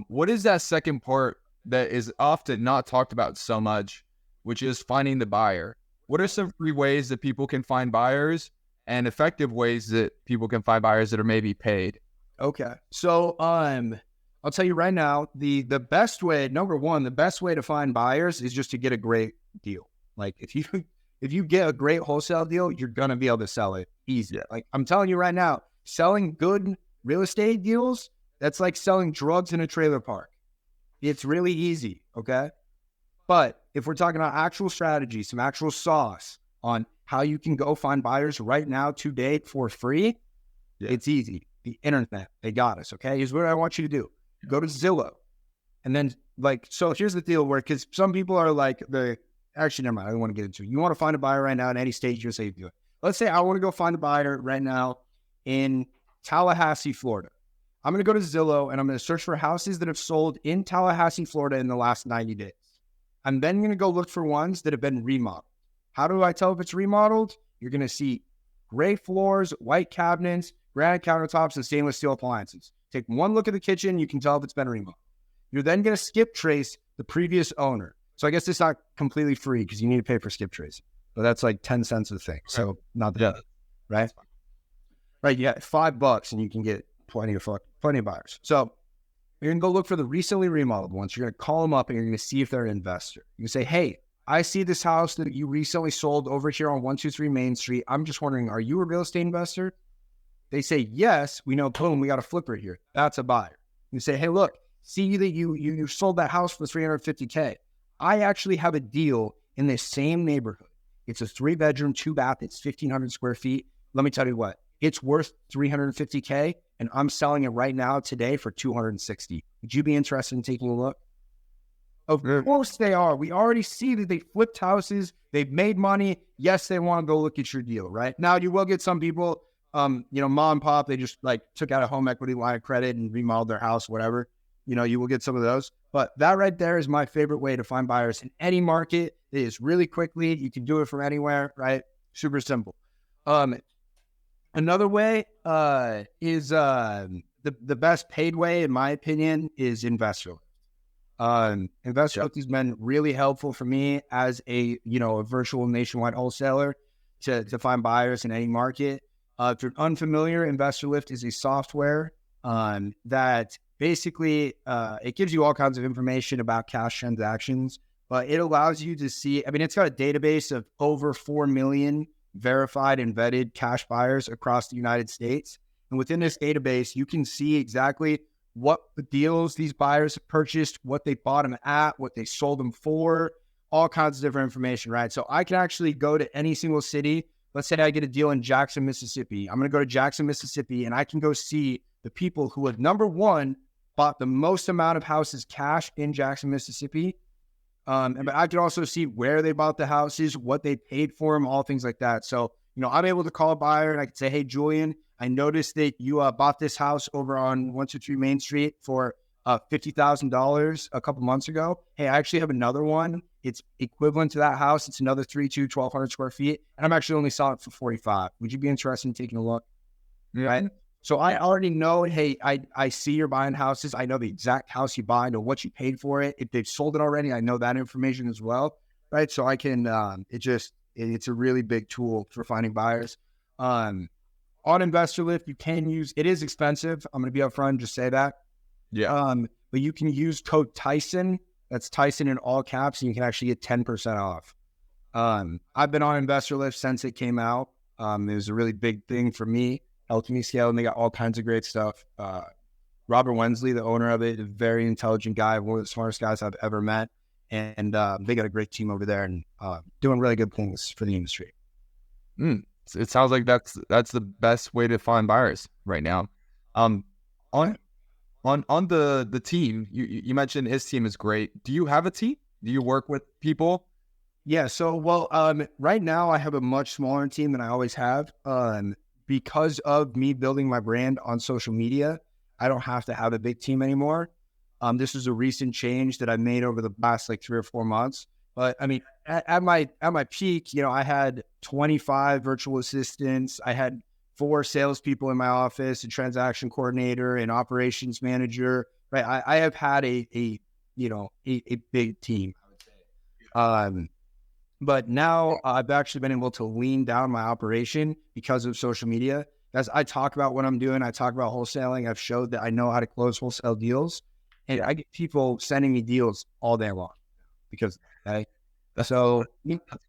[SPEAKER 2] What is that second part that is often not talked about so much, which is finding the buyer? What are some free ways that people can find buyers and effective ways that people can find buyers that are maybe paid?
[SPEAKER 1] Okay. So I'll tell you right now, the best way, number one, the best way to find buyers is just to get a great deal. Like if you get a great wholesale deal, you're going to be able to sell it easy. Like I'm telling you right now, selling good real estate deals, that's like selling drugs in a trailer park. It's really easy, okay? But if we're talking about actual strategy, some actual sauce on how you can go find buyers right now today for free, it's easy. The internet, they got us, okay? Here's what I want you to do. Go to Zillow. And then, so here's the deal where, because some people are like, actually, never mind, I don't want to get into it. You want to find a buyer right now in any state, you say you do it. Let's say I want to go find a buyer right now in Tallahassee, Florida. I'm going to go to Zillow and I'm going to search for houses that have sold in Tallahassee, Florida in the last 90 days. I'm then going to go look for ones that have been remodeled. How do I tell if it's remodeled? You're going to see gray floors, white cabinets, granite countertops, and stainless steel appliances. Take one look at the kitchen, you can tell if it's been remodeled. You're then going to skip trace the previous owner. So I guess it's not completely free because you need to pay for skip trace. But that's like 10 cents a thing. So not that, right? Right, yeah, $5 and you can get plenty of buyers. So you're going to go look for the recently remodeled ones. You're going to call them up and you're going to see if they're an investor. You can say, hey, I see this house that you recently sold over here on 123 Main Street. I'm just wondering, are you a real estate investor? They say, yes. We know, boom, we got a flipper here. That's a buyer. You say, hey, look, see that you sold that house for $350K. I actually have a deal in this same neighborhood. It's a 3-bedroom, 2-bath. It's 1,500 square feet. Let me tell you what, it's worth $350K. And I'm selling it right now today for $260. Would you be interested in taking a look? Of course they are. We already see that they flipped houses. They've made money. Yes, they want to go look at your deal, right? Now, you will get some people, mom and pop, they just took out a home equity line of credit and remodeled their house, whatever. You will get some of those. But that right there is my favorite way to find buyers in any market. It is really quickly. You can do it from anywhere, right? Super simple. Another way is the best paid way, in my opinion, is Investor Lift. Investor Lift has been really helpful for me as a virtual nationwide wholesaler to find buyers in any market. If you're unfamiliar, Investor Lift is a software that basically it gives you all kinds of information about cash transactions, but it allows you to see. I mean, it's got a database of over 4 million verified and vetted cash buyers across the United States. And within this database, you can see exactly what the deals these buyers have purchased, what they bought them at, what they sold them for, all kinds of different information, right? So I can actually go to any single city. Let's say I get a deal in Jackson, Mississippi. I'm going to go to Jackson, Mississippi, and I can go see the people who have, number one, bought the most amount of houses cash in Jackson, Mississippi. But I could also see where they bought the houses, what they paid for them, all things like that. So, I'm able to call a buyer and I can say, hey, Julian, I noticed that you bought this house over on 123 Main Street for $50,000 a couple months ago. Hey, I actually have another one it's equivalent to that house. It's another 1,200 square feet. And I'm actually only selling it for 45. Would you be interested in taking a look?
[SPEAKER 2] Yeah.
[SPEAKER 1] Right. So I already know, hey, I see you're buying houses. I know the exact house you buy. I know what you paid for it. If they've sold it already, I know that information as well. Right. So I can, it's a really big tool for finding buyers. On Investor Lift, you can use, it is expensive. I'm going to be upfront and just say that.
[SPEAKER 2] Yeah.
[SPEAKER 1] But you can use code Tyson. That's Tyson in all caps, and you can actually get 10% off. I've been on Investor Lift since it came out. It was a really big thing for me, helping me scale, and they got all kinds of great stuff. Robert Wensley, the owner of it, a very intelligent guy, one of the smartest guys I've ever met. And they got a great team over there and doing really good things for the industry.
[SPEAKER 2] It sounds like that's the best way to find buyers right now. On the team, you mentioned his team is great. Do you have a team? Do you work with people?
[SPEAKER 1] Yeah. So, right now I have a much smaller team than I always have. Because of me building my brand on social media, I don't have to have a big team anymore. This is a recent change that I made over the past like 3 or 4 months. But I mean, at my peak, I had 25 virtual assistants. I had 4 salespeople in my office, a transaction coordinator, an operations manager. Right, I have had a big team, I would say. But now I've actually been able to lean down my operation because of social media. As I talk about what I'm doing, I talk about wholesaling. I've showed that I know how to close wholesale deals, and I get people sending me deals all day long because
[SPEAKER 2] That's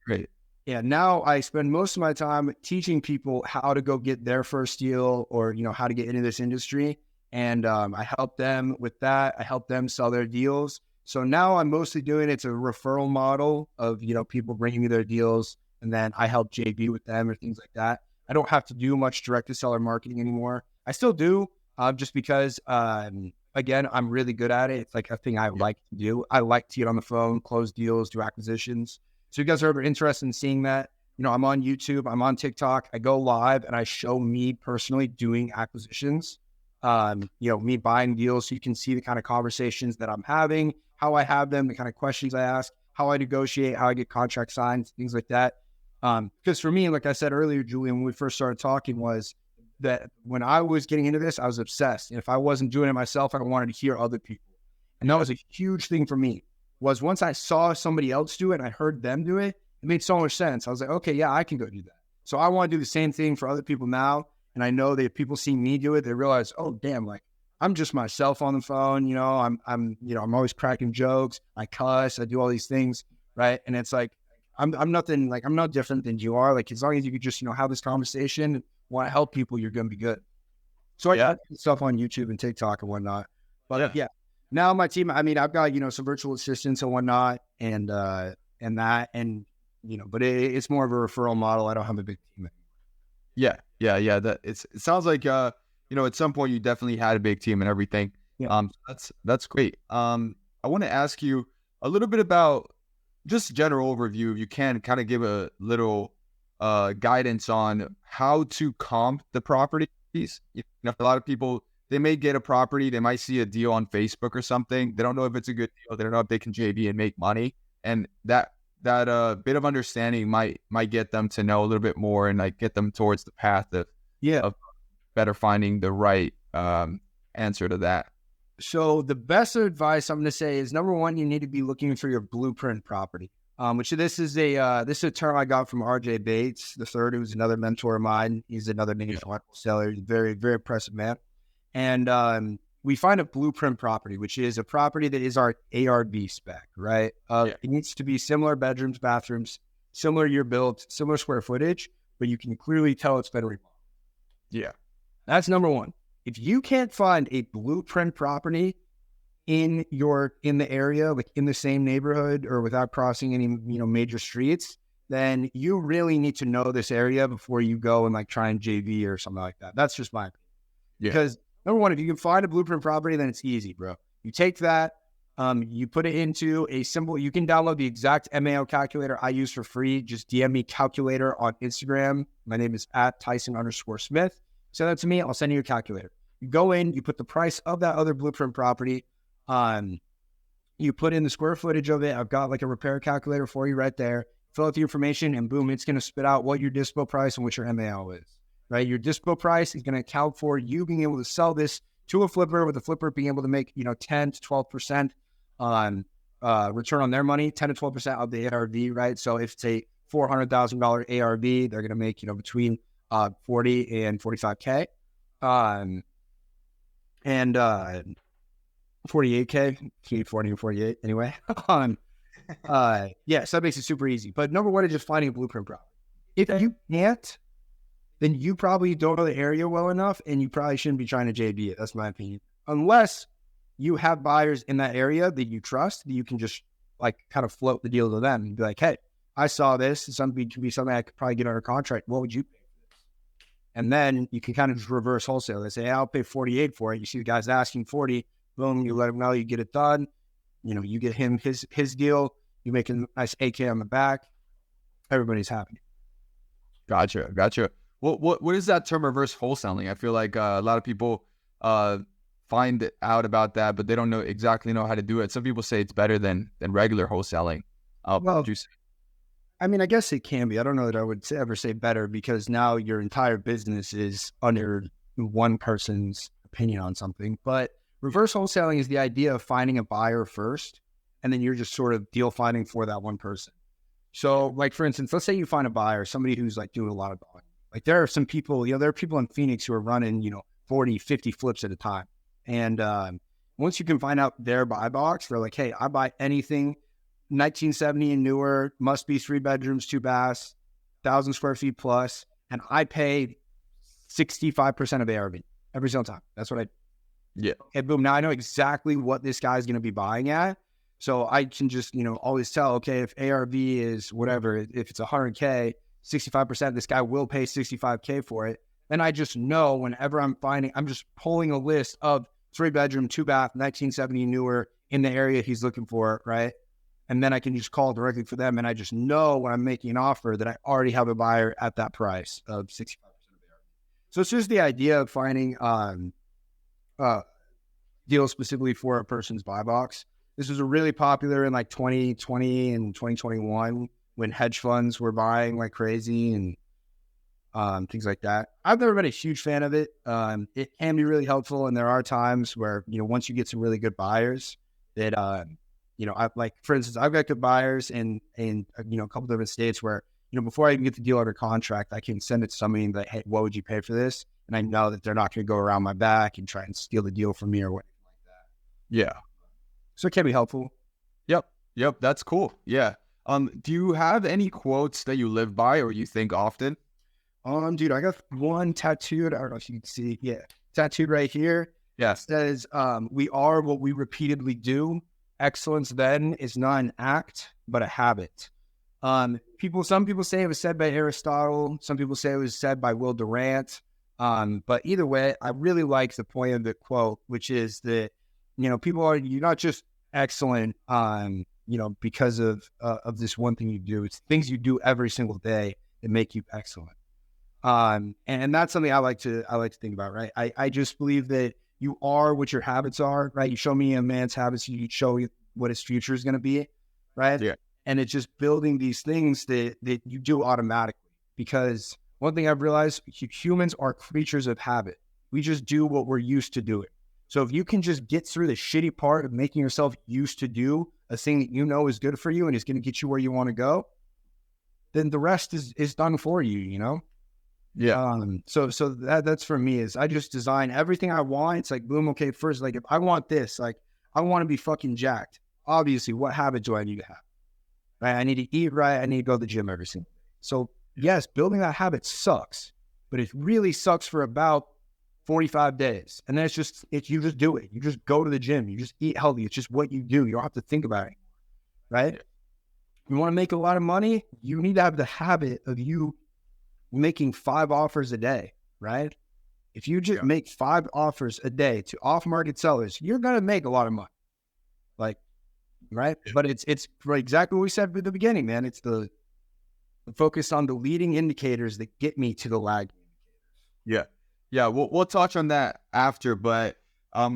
[SPEAKER 2] great.
[SPEAKER 1] Yeah, now I spend most of my time teaching people how to go get their first deal or, how to get into this industry. And I help them with that. I help them sell their deals. So now I'm mostly doing it's a referral model of, people bringing me their deals, and then I help JV with them or things like that. I don't have to do much direct to seller marketing anymore. I still do, just because, again, I'm really good at it. It's like a thing I like to do. I like to get on the phone, close deals, do acquisitions. So if you guys are ever interested in seeing that, I'm on YouTube, I'm on TikTok, I go live and I show me personally doing acquisitions, me buying deals. So you can see the kind of conversations that I'm having, how I have them, the kind of questions I ask, how I negotiate, how I get contract signed, things like that. Because for me, like I said earlier, Julian, when we first started talking, was that when I was getting into this, I was obsessed. And if I wasn't doing it myself, I wanted to hear other people. And that was a huge thing for me, was once I saw somebody else do it and I heard them do it, it made so much sense. I was like, okay, yeah, I can go do that. So I want to do the same thing for other people now. And I know that if people see me do it, they realize, oh, damn, like I'm just myself on the phone. I'm always cracking jokes. I cuss, I do all these things. Right. And it's like, I'm nothing, like I'm not different than you are. Like, as long as you could just, have this conversation, want to help people, you're going to be good. So I got stuff on YouTube and TikTok and whatnot. But now my team, I mean, I've got, some virtual assistants and whatnot and but it's more of a referral model. I don't have a big team anymore.
[SPEAKER 2] Yeah. It sounds like, at some point you definitely had a big team and everything.
[SPEAKER 1] Yeah.
[SPEAKER 2] That's great. I want to ask you a little bit about just general overview. If you can kind of give a little guidance on how to comp the properties. A lot of people, they may get a property, they might see a deal on Facebook or something. They don't know if it's a good deal. They don't know if they can JV and make money. And that bit of understanding might get them to know a little bit more and like get them towards the path of better finding the right answer to that.
[SPEAKER 1] So the best advice I'm going to say is, number one, you need to be looking for your blueprint property. Which this is a term I got from RJ Bates the third, who's another mentor of mine. He's another nationwide wholesaler. He's a very, very impressive man. And we find a blueprint property, which is a property that is our ARV spec, right? It needs to be similar bedrooms, bathrooms, similar year built, similar square footage, but you can clearly tell it's been remodeled.
[SPEAKER 2] Yeah.
[SPEAKER 1] That's number one. If you can't find a blueprint property in the area, like in the same neighborhood or without crossing any, major streets, then you really need to know this area before you go and like try and JV or something like that. That's just my opinion.
[SPEAKER 2] Yeah.
[SPEAKER 1] Because number one, if you can find a blueprint property, then it's easy, bro. You take that, you put it into you can download the exact MAO calculator I use for free. Just DM me calculator on Instagram. My name is @Tyson_Smith. Send that to me. I'll send you a calculator. You go in, you put the price of that other blueprint property. You put in the square footage of it. I've got like a repair calculator for you right there. Fill out the information and boom, it's going to spit out what your dispo price and what your MAO is, right? Your dispo price is going to account for you being able to sell this to a flipper, with a flipper being able to make, 10 to 12% on return on their money, 10 to 12% of the ARV, right? So if it's a $400,000 ARV, they're going to make, between 40 and 45K. And 48K, 40 and 48 anyway. Yeah, so that makes it super easy. But number one is just finding a blueprint problem. If you can't, then you probably don't know the area well enough, and you probably shouldn't be trying to JV it. That's my opinion. Unless you have buyers in that area that you trust, that you can just like kind of float the deal to them and be like, hey, I saw this. Something could be something I could probably get under contract. What would you pay for this? And then you can kind of just reverse wholesale. They say, hey, I'll pay 48 for it. You see the guy's asking 40. Boom, you let him know, you get it done. You get him his deal. You make a nice AK on the back. Everybody's happy.
[SPEAKER 2] Gotcha. What is that term, reverse wholesaling? I feel like a lot of people find out about that, but they don't exactly know how to do it. Some people say it's better than regular wholesaling.
[SPEAKER 1] Well, I mean, I guess it can be. I don't know that I would ever say better, because now your entire business is under one person's opinion on something. But reverse wholesaling is the idea of finding a buyer first, and then you're just sort of deal finding for that one person. So, like, for instance, let's say you find a buyer, somebody who's like doing a lot of volume. Like, there are some people, there are people in Phoenix who are running, 40, 50 flips at a time. And once you can find out their buy box, they're like, hey, I buy anything 1970 and newer, must be 3 bedrooms, 2 baths, 1,000 square feet plus, and I pay 65% of ARV every single time. That's what I.
[SPEAKER 2] Yeah.
[SPEAKER 1] Okay, boom. Now I know exactly what this guy's going to be buying at. So I can just, always tell, okay, if ARV is whatever, if it's 100K, 65%, this guy will pay 65K for it. Then I just know whenever I'm just pulling a list of 3 bedroom, 2 bath, 1970 newer in the area he's looking for, right? And then I can just call directly for them. And I just know when I'm making an offer that I already have a buyer at that price of 65% of ARV. So it's just the idea of finding deals specifically for a person's buy box. This was really popular in like 2020 and 2021 when hedge funds were buying like crazy and things like that. I've never been a huge fan of it. It can be really helpful, and there are times where, once you get some really good buyers that, I've like, for instance, I've got good buyers in a couple different states where, before I even get the deal under contract, I can send it to somebody and be like, hey, what would you pay for this? And I know that they're not going to go around my back and try and steal the deal from me or whatever like that.
[SPEAKER 2] Yeah.
[SPEAKER 1] So it can be helpful.
[SPEAKER 2] Yep. That's cool. Yeah. Do you have any quotes that you live by or you think often?
[SPEAKER 1] Dude, I got one tattooed. I don't know if you can see. Yeah. Tattooed right here.
[SPEAKER 2] Yes.
[SPEAKER 1] It says, we are what we repeatedly do. Excellence then is not an act, but a habit. Some people say it was said by Aristotle. Some people say it was said by Will Durant. But either way, I really like the point of the quote, which is that, you're not just excellent, because of this one thing you do. It's things you do every single day that make you excellent. And that's something I like to think about, right? I just believe that you are what your habits are, right? You show me a man's habits, you show you what his future is going to be, right?
[SPEAKER 2] Yeah.
[SPEAKER 1] And it's just building these things that you do automatically. Because one thing I've realized, humans are creatures of habit. We just do what we're used to doing. So if you can just get through the shitty part of making yourself used to do a thing that is good for you and is going to get you where you want to go, then the rest is done for you,
[SPEAKER 2] Yeah.
[SPEAKER 1] So that's for me, is I just design everything I want. It's like, boom, okay, first, like if I want this, like I want to be fucking jacked. Obviously, what habit do I need to have? Right? I need to eat right. I need to go to the gym every single day. So yes, building that habit sucks, but it really sucks for about 45 days. And then you just do it. You just go to the gym. You just eat healthy. It's just what you do. You don't have to think about it, right? You want to make a lot of money? You need to have the habit of you making 5 offers a day, right? If you just make 5 offers a day to off-market sellers, you're going to make a lot of money. Like, right? Yeah. But it's exactly what we said at the beginning, man. It's the focus on the leading indicators that get me to the lag indicators.
[SPEAKER 2] Yeah. We'll touch on that after, but I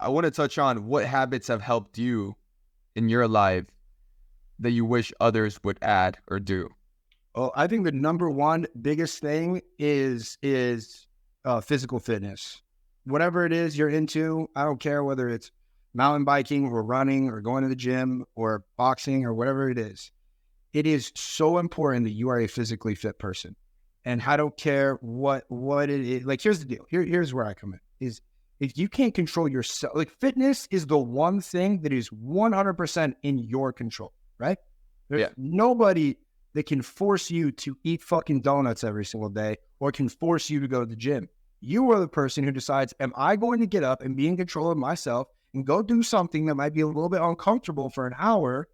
[SPEAKER 2] want to touch on what habits have helped you in your life that you wish others would add or do?
[SPEAKER 1] Well, I think the number one biggest thing is physical fitness. Whatever it is you're into, I don't care whether it's mountain biking or running or going to the gym or boxing or whatever it is. It is so important that you are a physically fit person. And I don't care what it is. Like, here's the deal. Here's where I come in. Is if you can't control yourself, like fitness is the one thing that is 100% in your control, right? There's nobody that can force you to eat fucking donuts every single day or can force you to go to the gym. You are the person who decides, am I going to get up and be in control of myself and go do something that might be a little bit uncomfortable for an hour?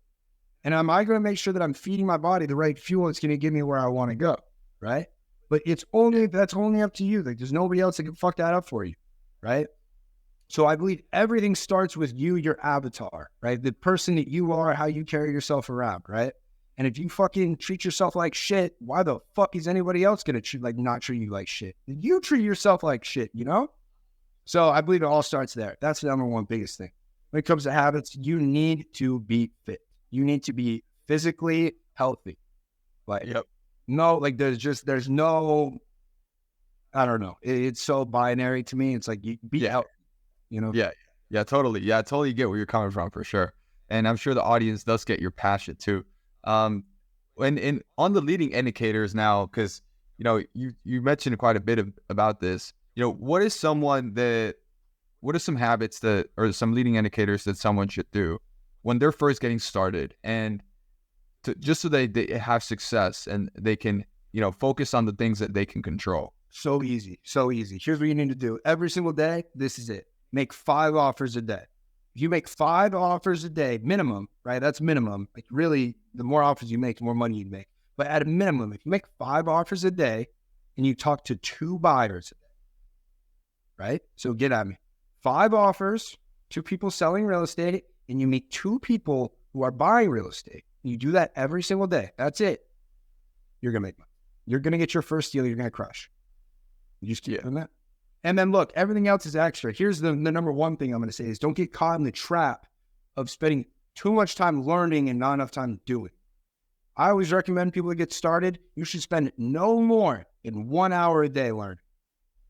[SPEAKER 1] And am I going to make sure that I'm feeding my body the right fuel that's going to get me where I want to go, right? But that's only up to you. Like, there's nobody else that can fuck that up for you, right? So I believe everything starts with you, your avatar, right? The person that you are, how you carry yourself around, right? And if you fucking treat yourself like shit, why the fuck is anybody else going to not treat you like shit? You treat yourself like shit, you know? So I believe it all starts there. That's the number one biggest thing. When it comes to habits, you need to be fit. You need to be physically healthy. Like, no, like there's no, I don't know. It's so binary to me. It's like, you be healthy, you know?
[SPEAKER 2] Yeah, totally. Yeah, I totally get where you're coming from for sure. And I'm sure the audience does get your passion too. On the leading indicators now, because, you know, you mentioned quite a bit about this, you know, what are some habits or some leading indicators that someone should do when they're first getting started, and just so they have success and they can, you know, focus on the things that they can control?
[SPEAKER 1] So easy. Here's what you need to do every single day. This is it. Make 5 offers a day. If you make 5 offers a day, minimum, right? That's minimum. Like, really, the more offers you make, the more money you make. But at a minimum, if you make 5 offers a day and you talk to 2 buyers a day, right? So get at me. 5 offers, 2 people selling real estate, and you meet 2 people who are buying real estate. You do that every single day. That's it. You're going to make money. You're going to get your first deal. You're going to crush. You just keep doing that. And then look, everything else is extra. Here's the number one thing I'm going to say is don't get caught in the trap of spending too much time learning and not enough time doing. I always recommend people to get started. You should spend no more than 1 hour a day learning,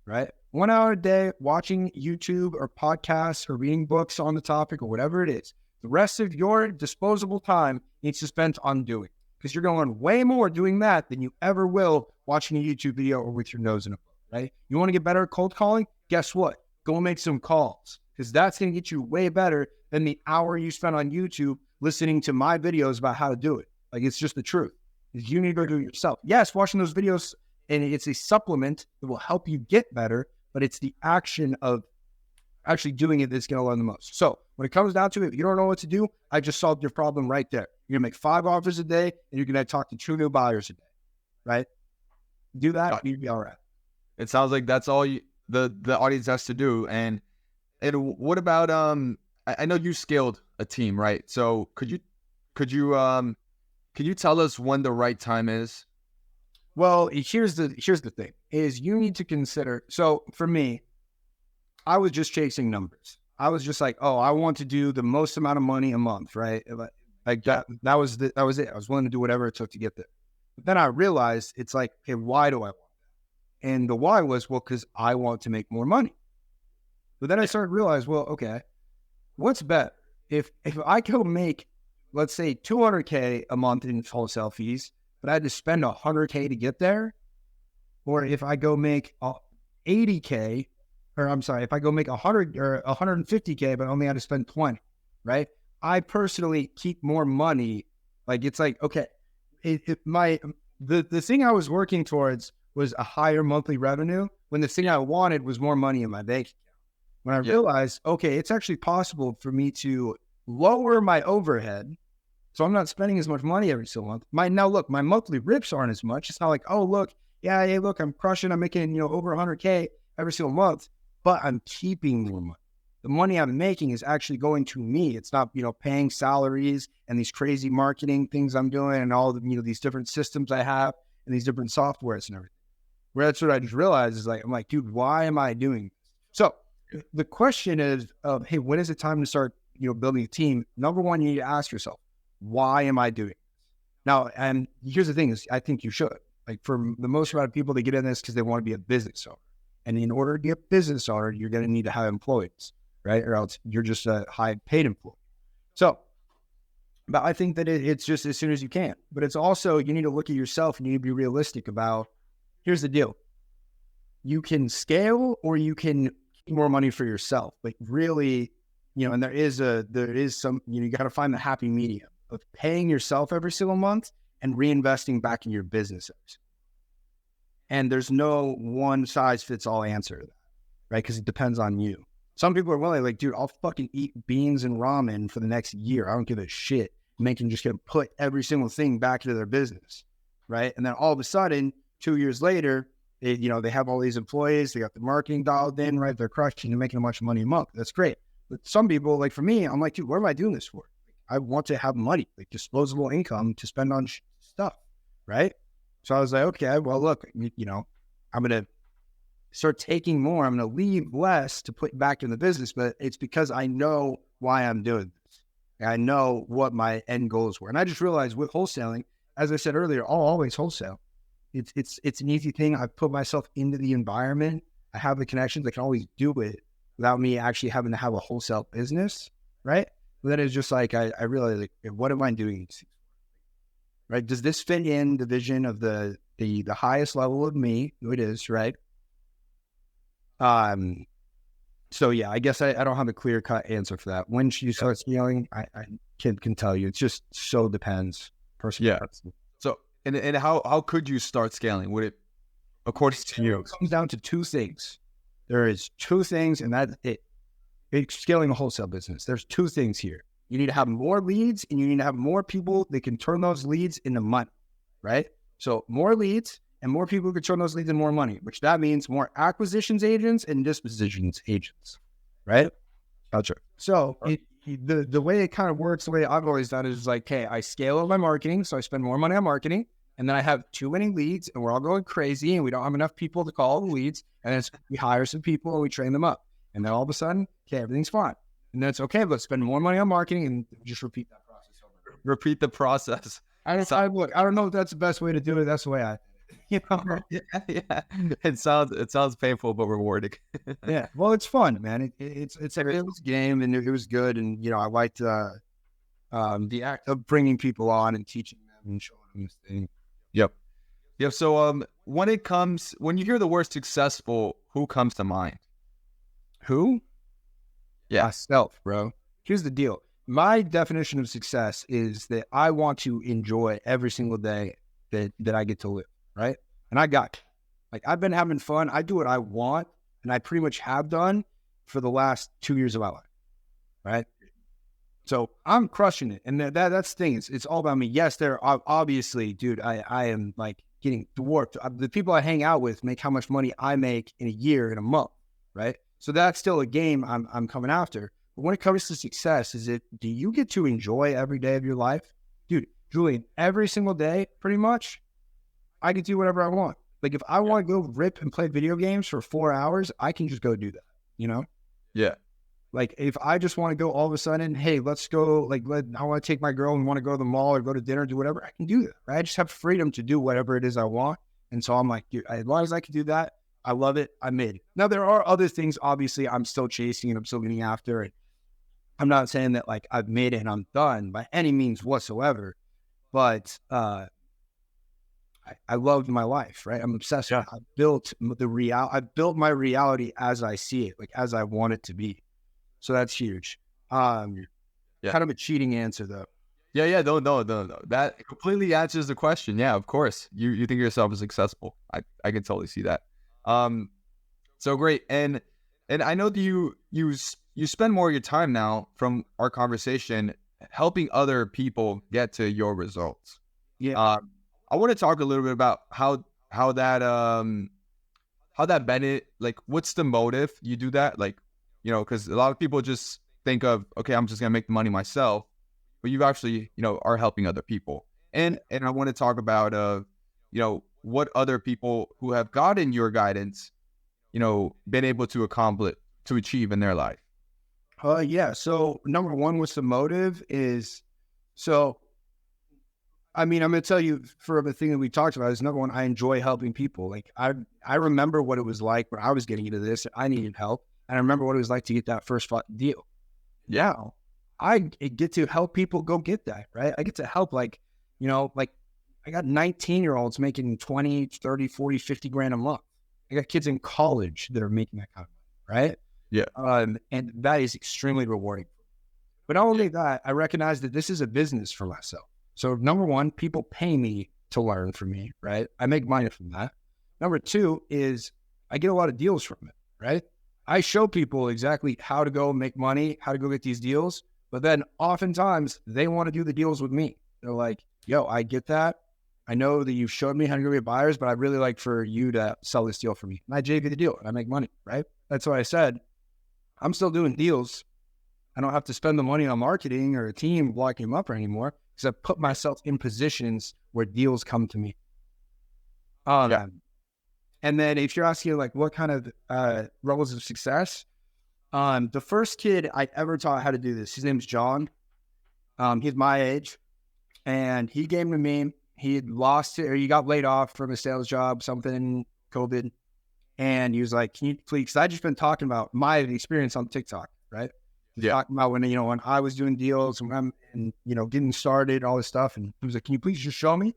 [SPEAKER 1] right? 1 hour a day watching YouTube or podcasts or reading books on the topic or whatever it is. The rest of your disposable time needs to spend on doing, because you're going to learn way more doing that than you ever will watching a YouTube video or with your nose in a book. Right? You want to get better at cold calling? Guess what? Go make some calls, because that's going to get you way better than the hour you spent on YouTube listening to my videos about how to do it. Like, it's just the truth. You need to do it yourself. Yes, watching those videos, and it's a supplement that will help you get better, but it's the action of actually doing it that's going to learn the most. So when it comes down to it, if you don't know what to do, I just solved your problem right there. You're going to make 5 offers a day, and you're going to talk to 2 new buyers a day, right? Do that, you'll be all right.
[SPEAKER 2] It sounds like that's all the audience has to do. And what about I know you scaled a team, right? So could you tell us when the right time is?
[SPEAKER 1] Well, here's the thing is you need to consider. So for me, I was just chasing numbers. I was just like, oh, I want to do the most amount of money a month, right? Like that was it. I was willing to do whatever it took to get there. But then I realized it's like, hey, why do I want that? And the why was, well, because I want to make more money. But then I started to realize, well, okay, what's better? If I go make, let's say, $200K a month in wholesale fees, but I had to spend $100K to get there, or if I go make $80K, or I'm sorry, if I go make 100 or $150K, but only had to spend 20, right? I personally keep more money. Like, it's like, okay, the thing I was working towards was a higher monthly revenue, when the thing I wanted was more money in my bank account. When I realized, okay, it's actually possible for me to lower my overhead, so I'm not spending as much money every single month. Now look, my monthly rips aren't as much. It's not like, oh, look, hey, look, I'm crushing, I'm making, over 100K every single month, but I'm keeping more money. The money I'm making is actually going to me. It's not, paying salaries and these crazy marketing things I'm doing and all the, these different systems I have and these different softwares and everything. Where that's what I just realized is I'm like, dude, why am I doing this? So the question is, hey, when is it time to start building a team, number one, you need to ask yourself, why am I doing this? Now, and here's the thing is, I think you should. Like for the most amount of people, they get in this because they want to be a business owner. And in order to be a business owner, you're going to need to have employees, right? Or else you're just a high paid employee. So, but I think that it's just as soon as you can. But it's also, you need to look at yourself and you need to be realistic about, here's the deal. You can scale or you can keep more money for yourself. But really, and there is some, you got to find the happy medium of paying yourself every single month and reinvesting back in your businesses. And there's no one size fits all answer to that, right? Because it depends on you. Some people are willing, like, dude, I'll fucking eat beans and ramen for the next year. I don't give a shit. And they can just put every single thing back into their business, right? And then all of a sudden, 2 years later, they have all these employees. They got the marketing dialed in, right? They're crushing and making a bunch of money a month. That's great. But some people, like for me, I'm like, dude, what am I doing this for? I want to have money, like disposable income to spend on stuff, right? So I was like, okay, well, look, I'm going to start taking more. I'm going to leave less to put back in the business, but it's because I know why I'm doing this. I know what my end goals were. And I just realized with wholesaling, as I said earlier, I'll always wholesale. It's an easy thing. I've put myself into the environment. I have the connections. I can always do it without me actually having to have a wholesale business, right? But then it's just like, I realized, like, what am I doing? Right? Does this fit in the vision of the highest level of me? It is, right? So yeah, I guess I don't have a clear cut answer for that. When should you start scaling? I can tell you. It just so depends. Personally.
[SPEAKER 2] Yeah. So and how could you start scaling? Would it, according to you?
[SPEAKER 1] It comes down to two things. There is two things, and that's it. It's scaling a wholesale business. There's two things here. You need to have more leads and you need to have more people that can turn those leads into money, right? So more leads and more people who can turn those leads into more money, which that means more acquisitions agents and dispositions agents, right? Gotcha. So the way it kind of works, the way I've always done it is like, okay, I scale up my marketing. So I spend more money on marketing, and then I have too many leads and we're all going crazy and we don't have enough people to call the leads. And then we hire some people and we train them up. And then all of a sudden, okay, everything's fine. And then it's okay, let's spend more money on marketing and just repeat that process over.
[SPEAKER 2] Repeat the process.
[SPEAKER 1] I don't know if that's the best way to do it. That's the way
[SPEAKER 2] Yeah. It sounds painful but rewarding.
[SPEAKER 1] Yeah. Well, it's fun, man. It's a game, and it was good. And I liked the act of bringing people on and teaching them and showing them this thing.
[SPEAKER 2] Yep. So when you hear the word successful, who comes to mind?
[SPEAKER 1] Who?
[SPEAKER 2] Yeah.
[SPEAKER 1] Myself, bro. Here's the deal. My definition of success is that I want to enjoy every single day that I get to live, right? And I've been having fun. I do what I want, and I pretty much have done for the last 2 years of my life, right? So I'm crushing it. And that's the thing. It's all about me. Yes, there are obviously, dude, I am like getting dwarfed. The people I hang out with make how much money I make in a year, in a month, right? So that's still a game I'm coming after. But when it comes to success, do you get to enjoy every day of your life? Dude, Julian, every single day, pretty much, I can do whatever I want. Like if I want to go rip and play video games for 4 hours, I can just go do that,
[SPEAKER 2] Yeah.
[SPEAKER 1] Like if I just want to go all of a sudden, hey, let's go, I want to take my girl and want to go to the mall or go to dinner, do whatever, I can do that, right? I just have freedom to do whatever it is I want. And so I'm like, dude, as long as I can do that, I love it. I made it. Now, there are other things, obviously, I'm still chasing and I'm still getting after. And I'm not saying that like I've made it and I'm done by any means whatsoever. But I loved my life, right? I'm obsessed. Yeah. I built my reality as I see it, like as I want it to be. So that's huge. Kind of a cheating answer, though.
[SPEAKER 2] Yeah. No. That completely answers the question. Yeah, of course. You think yourself is successful. I can totally see that. So great. And I know that you spend more of your time now from our conversation helping other people get to your results.
[SPEAKER 1] Yeah.
[SPEAKER 2] I want to talk a little bit about how that Bennett, like, what's the motive you do that? Like, because a lot of people just think of, okay, I'm just going to make the money myself, but you actually, are helping other people. And I want to talk about, what other people who have gotten your guidance, been able to achieve in their life.
[SPEAKER 1] Yeah. So number one, what's the motive is, so, I mean, I'm going to tell you for the thing that we talked about is number one, I enjoy helping people. Like I remember what it was like when I was getting into this. I needed help. And I remember what it was like to get that first deal.
[SPEAKER 2] Yeah.
[SPEAKER 1] Now I get to help people go get that, right? I get to help like, like I got 19-year-olds making 20, 30, 40, 50 grand a month. I got kids in college that are making that kind of money, right?
[SPEAKER 2] Yeah.
[SPEAKER 1] And that is extremely rewarding. But not only that, I recognize that this is a business for myself. So number one, people pay me to learn from me, right? I make money from that. Number two is I get a lot of deals from it, right? I show people exactly how to go make money, how to go get these deals. But then oftentimes they want to do the deals with me. They're like, yo, I get that. I know that you've showed me how to go get buyers, but I'd really like for you to sell this deal for me. And I JV the deal and I make money, right? That's why I said, I'm still doing deals. I don't have to spend the money on marketing or a team blocking them up anymore because I've put myself in positions where deals come to me.
[SPEAKER 2] Yeah.
[SPEAKER 1] And then if you're asking like what kind of levels of success, the first kid I ever taught how to do this, his name's John. He's my age, and he came to me. He had lost it, or he got laid off from a sales job, something COVID, and he was like, "Can you please?" Because I just been talking about my experience on TikTok, right? Talking about when when I was doing deals and getting started, all this stuff, and he was like, "Can you please just show me?"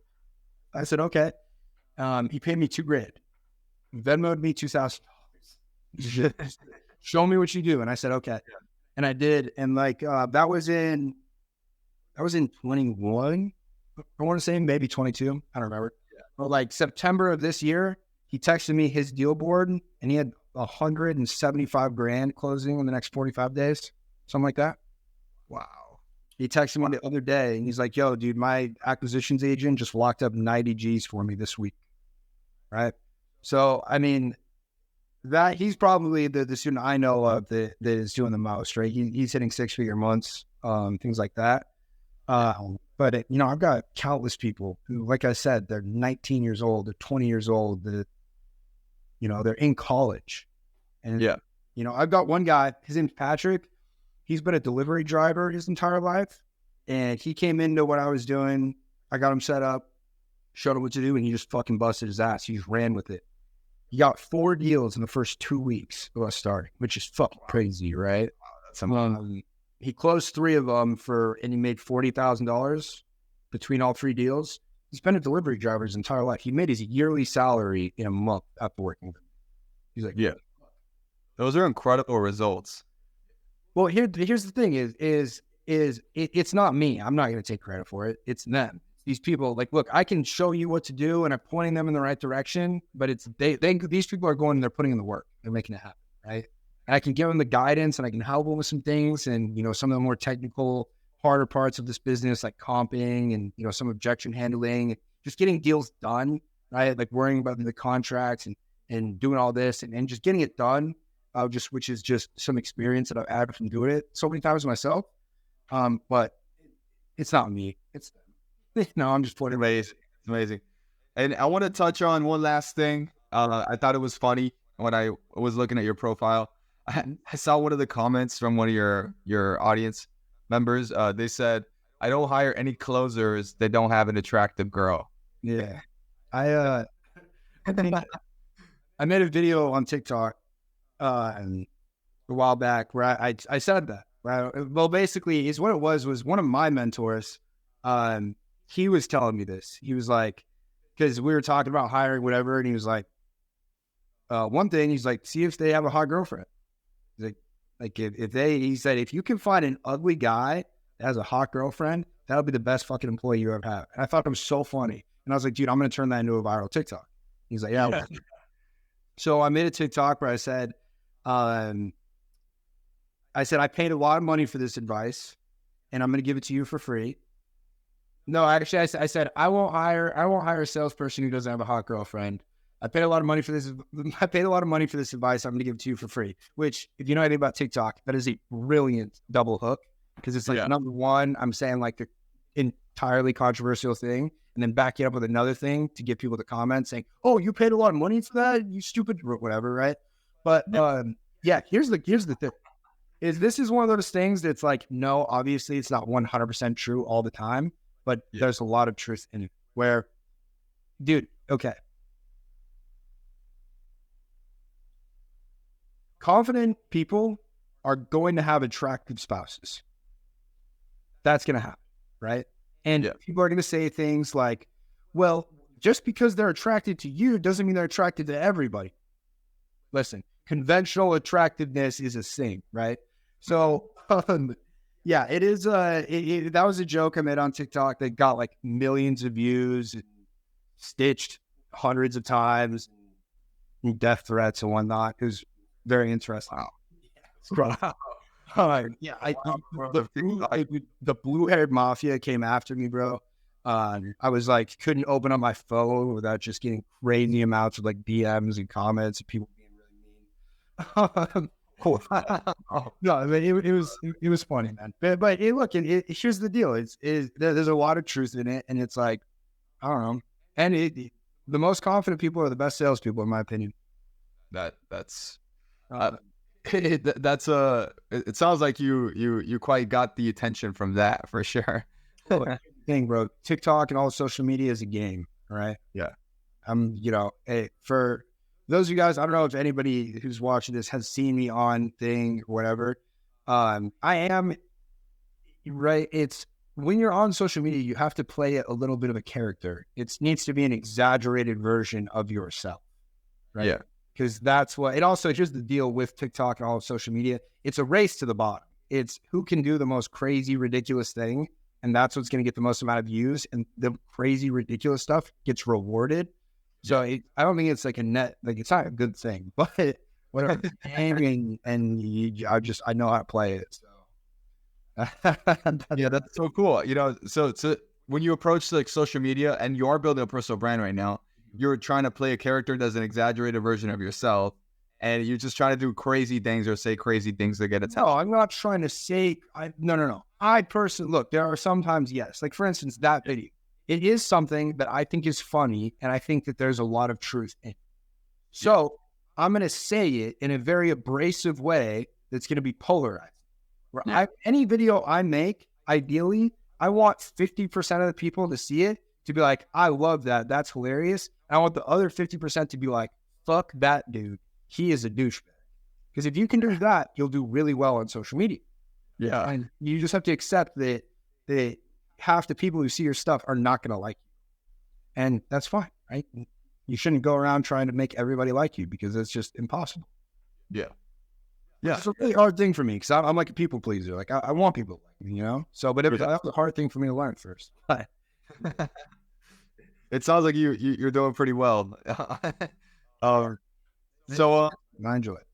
[SPEAKER 1] I said, "Okay." He paid me $2,000. Venmoed me $2,000. Show me what you do, and I said, "Okay," and I did, and like that was in 21. I want to say maybe 22. I don't remember. Yeah. But like September of this year, he texted me his deal board, and he had 175 grand closing in the next 45 days, something like that.
[SPEAKER 2] Wow.
[SPEAKER 1] He texted me the other day, and he's like, "Yo, dude, my acquisitions agent just locked up 90 G's for me this week." Right. So, I mean, that he's probably the student I know of that is doing the most, right? He's hitting 6-figure months, things like that. But I've got countless people who, like I said, they're 19 years old, they're 20 years old, they're in college. And, I've got one guy, his name's Patrick. He's been a delivery driver his entire life. And he came into what I was doing. I got him set up, showed him what to do, and he just fucking busted his ass. He just ran with it. He got 4 deals in the first 2 weeks of us starting, which is fucking crazy, right? He closed 3 of them and he made $40,000 between all 3 deals. He's been a delivery driver his entire life. He made his yearly salary in a month after working with him. He's like,
[SPEAKER 2] yeah, those are incredible results.
[SPEAKER 1] Well, here's the thing it's not me. I'm not going to take credit for it. It's them. These people, like, look, I can show you what to do and I'm pointing them in the right direction, but it's these people are going and they're putting in the work. They're making it happen, right? And I can give them the guidance and I can help them with some things and, some of the more technical, harder parts of this business, like comping and, some objection handling, just getting deals done, right? Like worrying about the contracts and doing all this and just getting it done, which is just some experience that I've had from doing it so many times myself. But it's not me. It's them. No, I'm just putting
[SPEAKER 2] Amazing. Amazing. And I want to touch on one last thing. I thought it was funny when I was looking at your profile. I saw one of the comments from one of your audience members. They said, "I don't hire any closers that don't have an attractive girl."
[SPEAKER 1] Yeah. I made a video on TikTok a while back where I said that. Right? Well, basically, what it was one of my mentors. He was telling me this. He was like, because we were talking about hiring, whatever, and he was like, one thing, he's like, see if they have a hot girlfriend. He's like he said, if you can find an ugly guy that has a hot girlfriend, that'll be the best fucking employee you ever have. And I thought it was so funny. And I was like, dude, I'm going to turn that into a viral TikTok. He's like, yeah. So I made a TikTok where I said, I paid a lot of money for this advice and I'm going to give it to you for free. No, actually, I said, I won't hire a salesperson who doesn't have a hot girlfriend. I paid a lot of money for this. I paid a lot of money for this advice. I'm going to give it to you for free, which if you know anything about TikTok, that is a brilliant double hook because it's like, number one, I'm saying like the entirely controversial thing and then back it up with another thing to get people to comment saying, oh, you paid a lot of money for that? You stupid, whatever. Right. But here's the thing. this is one of those things that's like, no, obviously it's not 100% true all the time, but there's a lot of truth in it where, dude, okay. Confident people are going to have attractive spouses. That's going to happen, right? And people are going to say things like, well, just because they're attracted to you doesn't mean they're attracted to everybody. Listen, conventional attractiveness is a thing, right? So, yeah, it is. That was a joke I made on TikTok that got like millions of views, and stitched hundreds of times, and death threats and whatnot. It was very interesting. Wow. The blue-haired mafia came after me, bro. I was like, couldn't open up my phone without just getting crazy amounts of like DMs and comments and people being really mean. Cool. No, I mean, it was funny, man. But look, here's the deal: there's a lot of truth in it, and it's like, I don't know, and the most confident people are the best salespeople, in my opinion.
[SPEAKER 2] That's it sounds like you quite got the attention from that for sure.
[SPEAKER 1] Thing, bro. TikTok and all social media is a game, right?
[SPEAKER 2] Yeah.
[SPEAKER 1] Hey, for those of you guys, I don't know if anybody who's watching this has seen me on thing or whatever. I am right. It's when you're on social media, you have to play a little bit of a character. It needs to be an exaggerated version of yourself, right?
[SPEAKER 2] Yeah.
[SPEAKER 1] Because that's what it also, here's the deal with TikTok and all of social media. It's a race to the bottom. It's who can do the most crazy, ridiculous thing. And that's what's going to get the most amount of views. And the crazy, ridiculous stuff gets rewarded. So I don't think it's like a net, like it's not a good thing, but whatever. and I know how to play it. So
[SPEAKER 2] yeah, that's so cool. So when you approach like social media and you are building a personal brand right now, you're trying to play a character that's an exaggerated version of yourself, and you're just trying to do crazy things or say crazy things to get attention.
[SPEAKER 1] No, I'm not trying to say, no. I personally, look, there are sometimes, yes. Like, for instance, that video. It is something that I think is funny, and I think that there's a lot of truth in it. So I'm going to say it in a very abrasive way that's going to be polarized. Any video I make, ideally, I want 50% of the people to see it to be like, I love that. That's hilarious. And I want the other 50% to be like, fuck that dude. He is a douchebag. Because if you can do that, you'll do really well on social media.
[SPEAKER 2] Yeah.
[SPEAKER 1] And you just have to accept that half the people who see your stuff are not going to like you. And that's fine, right? You shouldn't go around trying to make everybody like you because it's just impossible.
[SPEAKER 2] Yeah.
[SPEAKER 1] It's a really hard thing for me because I'm like a people pleaser. Like I want people to like me, So, but that's a hard thing for me to learn first.
[SPEAKER 2] It sounds like you're doing pretty well. So
[SPEAKER 1] I enjoy it.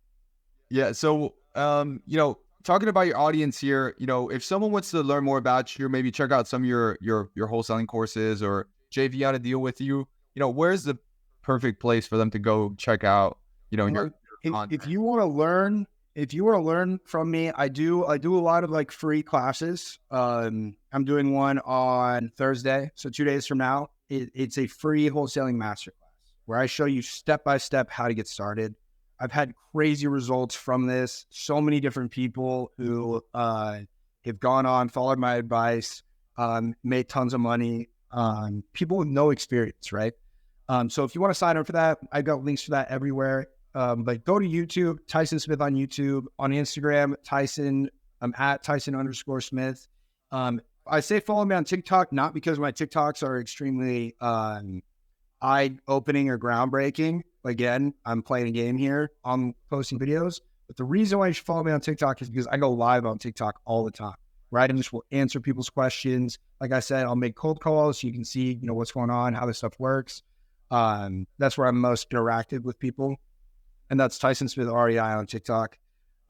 [SPEAKER 2] Yeah. So, talking about your audience here, if someone wants to learn more about you, maybe check out some of your wholesaling courses or JV out a deal with you, where's the perfect place for them to go check out,
[SPEAKER 1] if you want to learn from me, I do a lot of like free classes. I'm doing one on Thursday. So 2 days from now, it's a free wholesaling masterclass where I show you step-by-step how to get started. I've had crazy results from this. So many different people who have gone on, followed my advice, made tons of money, people with no experience, right? So if you want to sign up for that, I've got links for that everywhere. But go to YouTube, Tyson Smith on YouTube, on Instagram, Tyson, I'm at Tyson_Smith. I say follow me on TikTok, not because my TikToks are extremely eye-opening or groundbreaking. Again, I'm playing a game here on posting videos. But the reason why you should follow me on TikTok is because I go live on TikTok all the time, right? I just will answer people's questions. Like I said, I'll make cold calls so you can see, what's going on, how this stuff works. That's where I'm most interactive with people. And that's Tyson Smith REI on TikTok.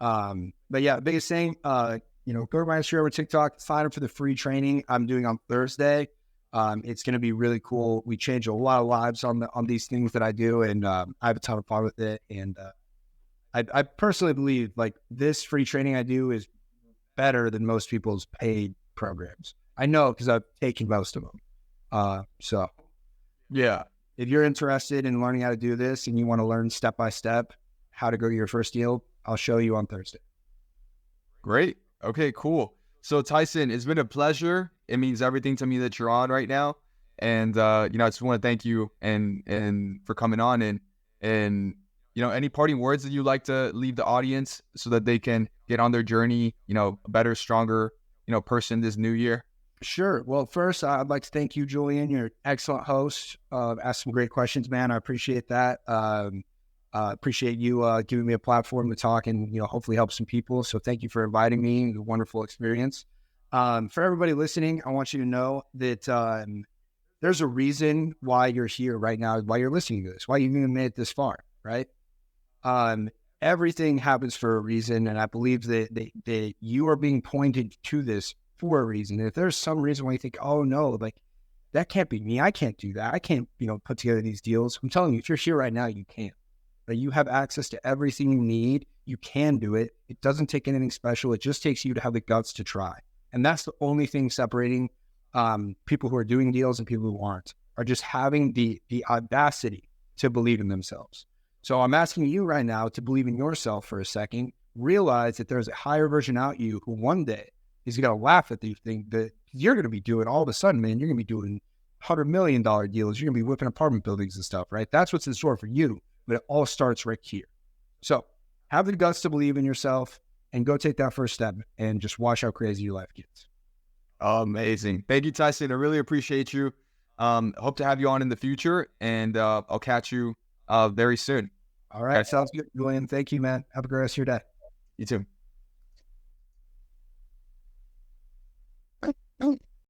[SPEAKER 1] But yeah, biggest thing, go to my Instagram or TikTok, sign up for the free training I'm doing on Thursday. It's going to be really cool. We change a lot of lives on these things that I do, and I have a ton of fun with it. And I personally believe like this free training I do is better than most people's paid programs. I know because I've taken most of them. So
[SPEAKER 2] yeah.
[SPEAKER 1] If you're interested in learning how to do this and you want to learn step by step how to go to your first deal, I'll show you on Thursday.
[SPEAKER 2] Great. Okay, cool. So Tyson, it's been a pleasure. It means everything to me that you're on right now. And I just want to thank you and for coming on and any parting words that you'd like to leave the audience so that they can get on their journey, a better, stronger, person this new year.
[SPEAKER 1] Sure. Well, first, I'd like to thank you, Julian. You're an excellent host. Asked some great questions, man. I appreciate that. Appreciate you giving me a platform to talk and, hopefully help some people. So thank you for inviting me. It was a wonderful experience. For everybody listening, I want you to know that there's a reason why you're here right now, why you're listening to this, why you even made it this far, right? Everything happens for a reason. And I believe that you are being pointed to this for a reason. And if there's some reason why you think, oh no, like that can't be me. I can't do that. I can't, put together these deals. I'm telling you, if you're here right now, you can. But you have access to everything you need. You can do it. It doesn't take anything special. It just takes you to have the guts to try. And that's the only thing separating people who are doing deals and people who aren't, are just having the audacity to believe in themselves. So I'm asking you right now to believe in yourself for a second. Realize that there's a higher version out you who one day is going to laugh at these things that you're going to be doing. All of a sudden, man, you're going to be doing $100 million deals. You're going to be whipping apartment buildings and stuff, right? That's what's in store for you. But it all starts right here. So have the guts to believe in yourself and go take that first step and just watch how crazy your life gets.
[SPEAKER 2] Amazing. Thank you, Tyson. I really appreciate you. Hope to have you on in the future, and I'll catch you very soon.
[SPEAKER 1] All right. Sounds good, Julian. Thank you, man. Have a great rest of your day.
[SPEAKER 2] You too.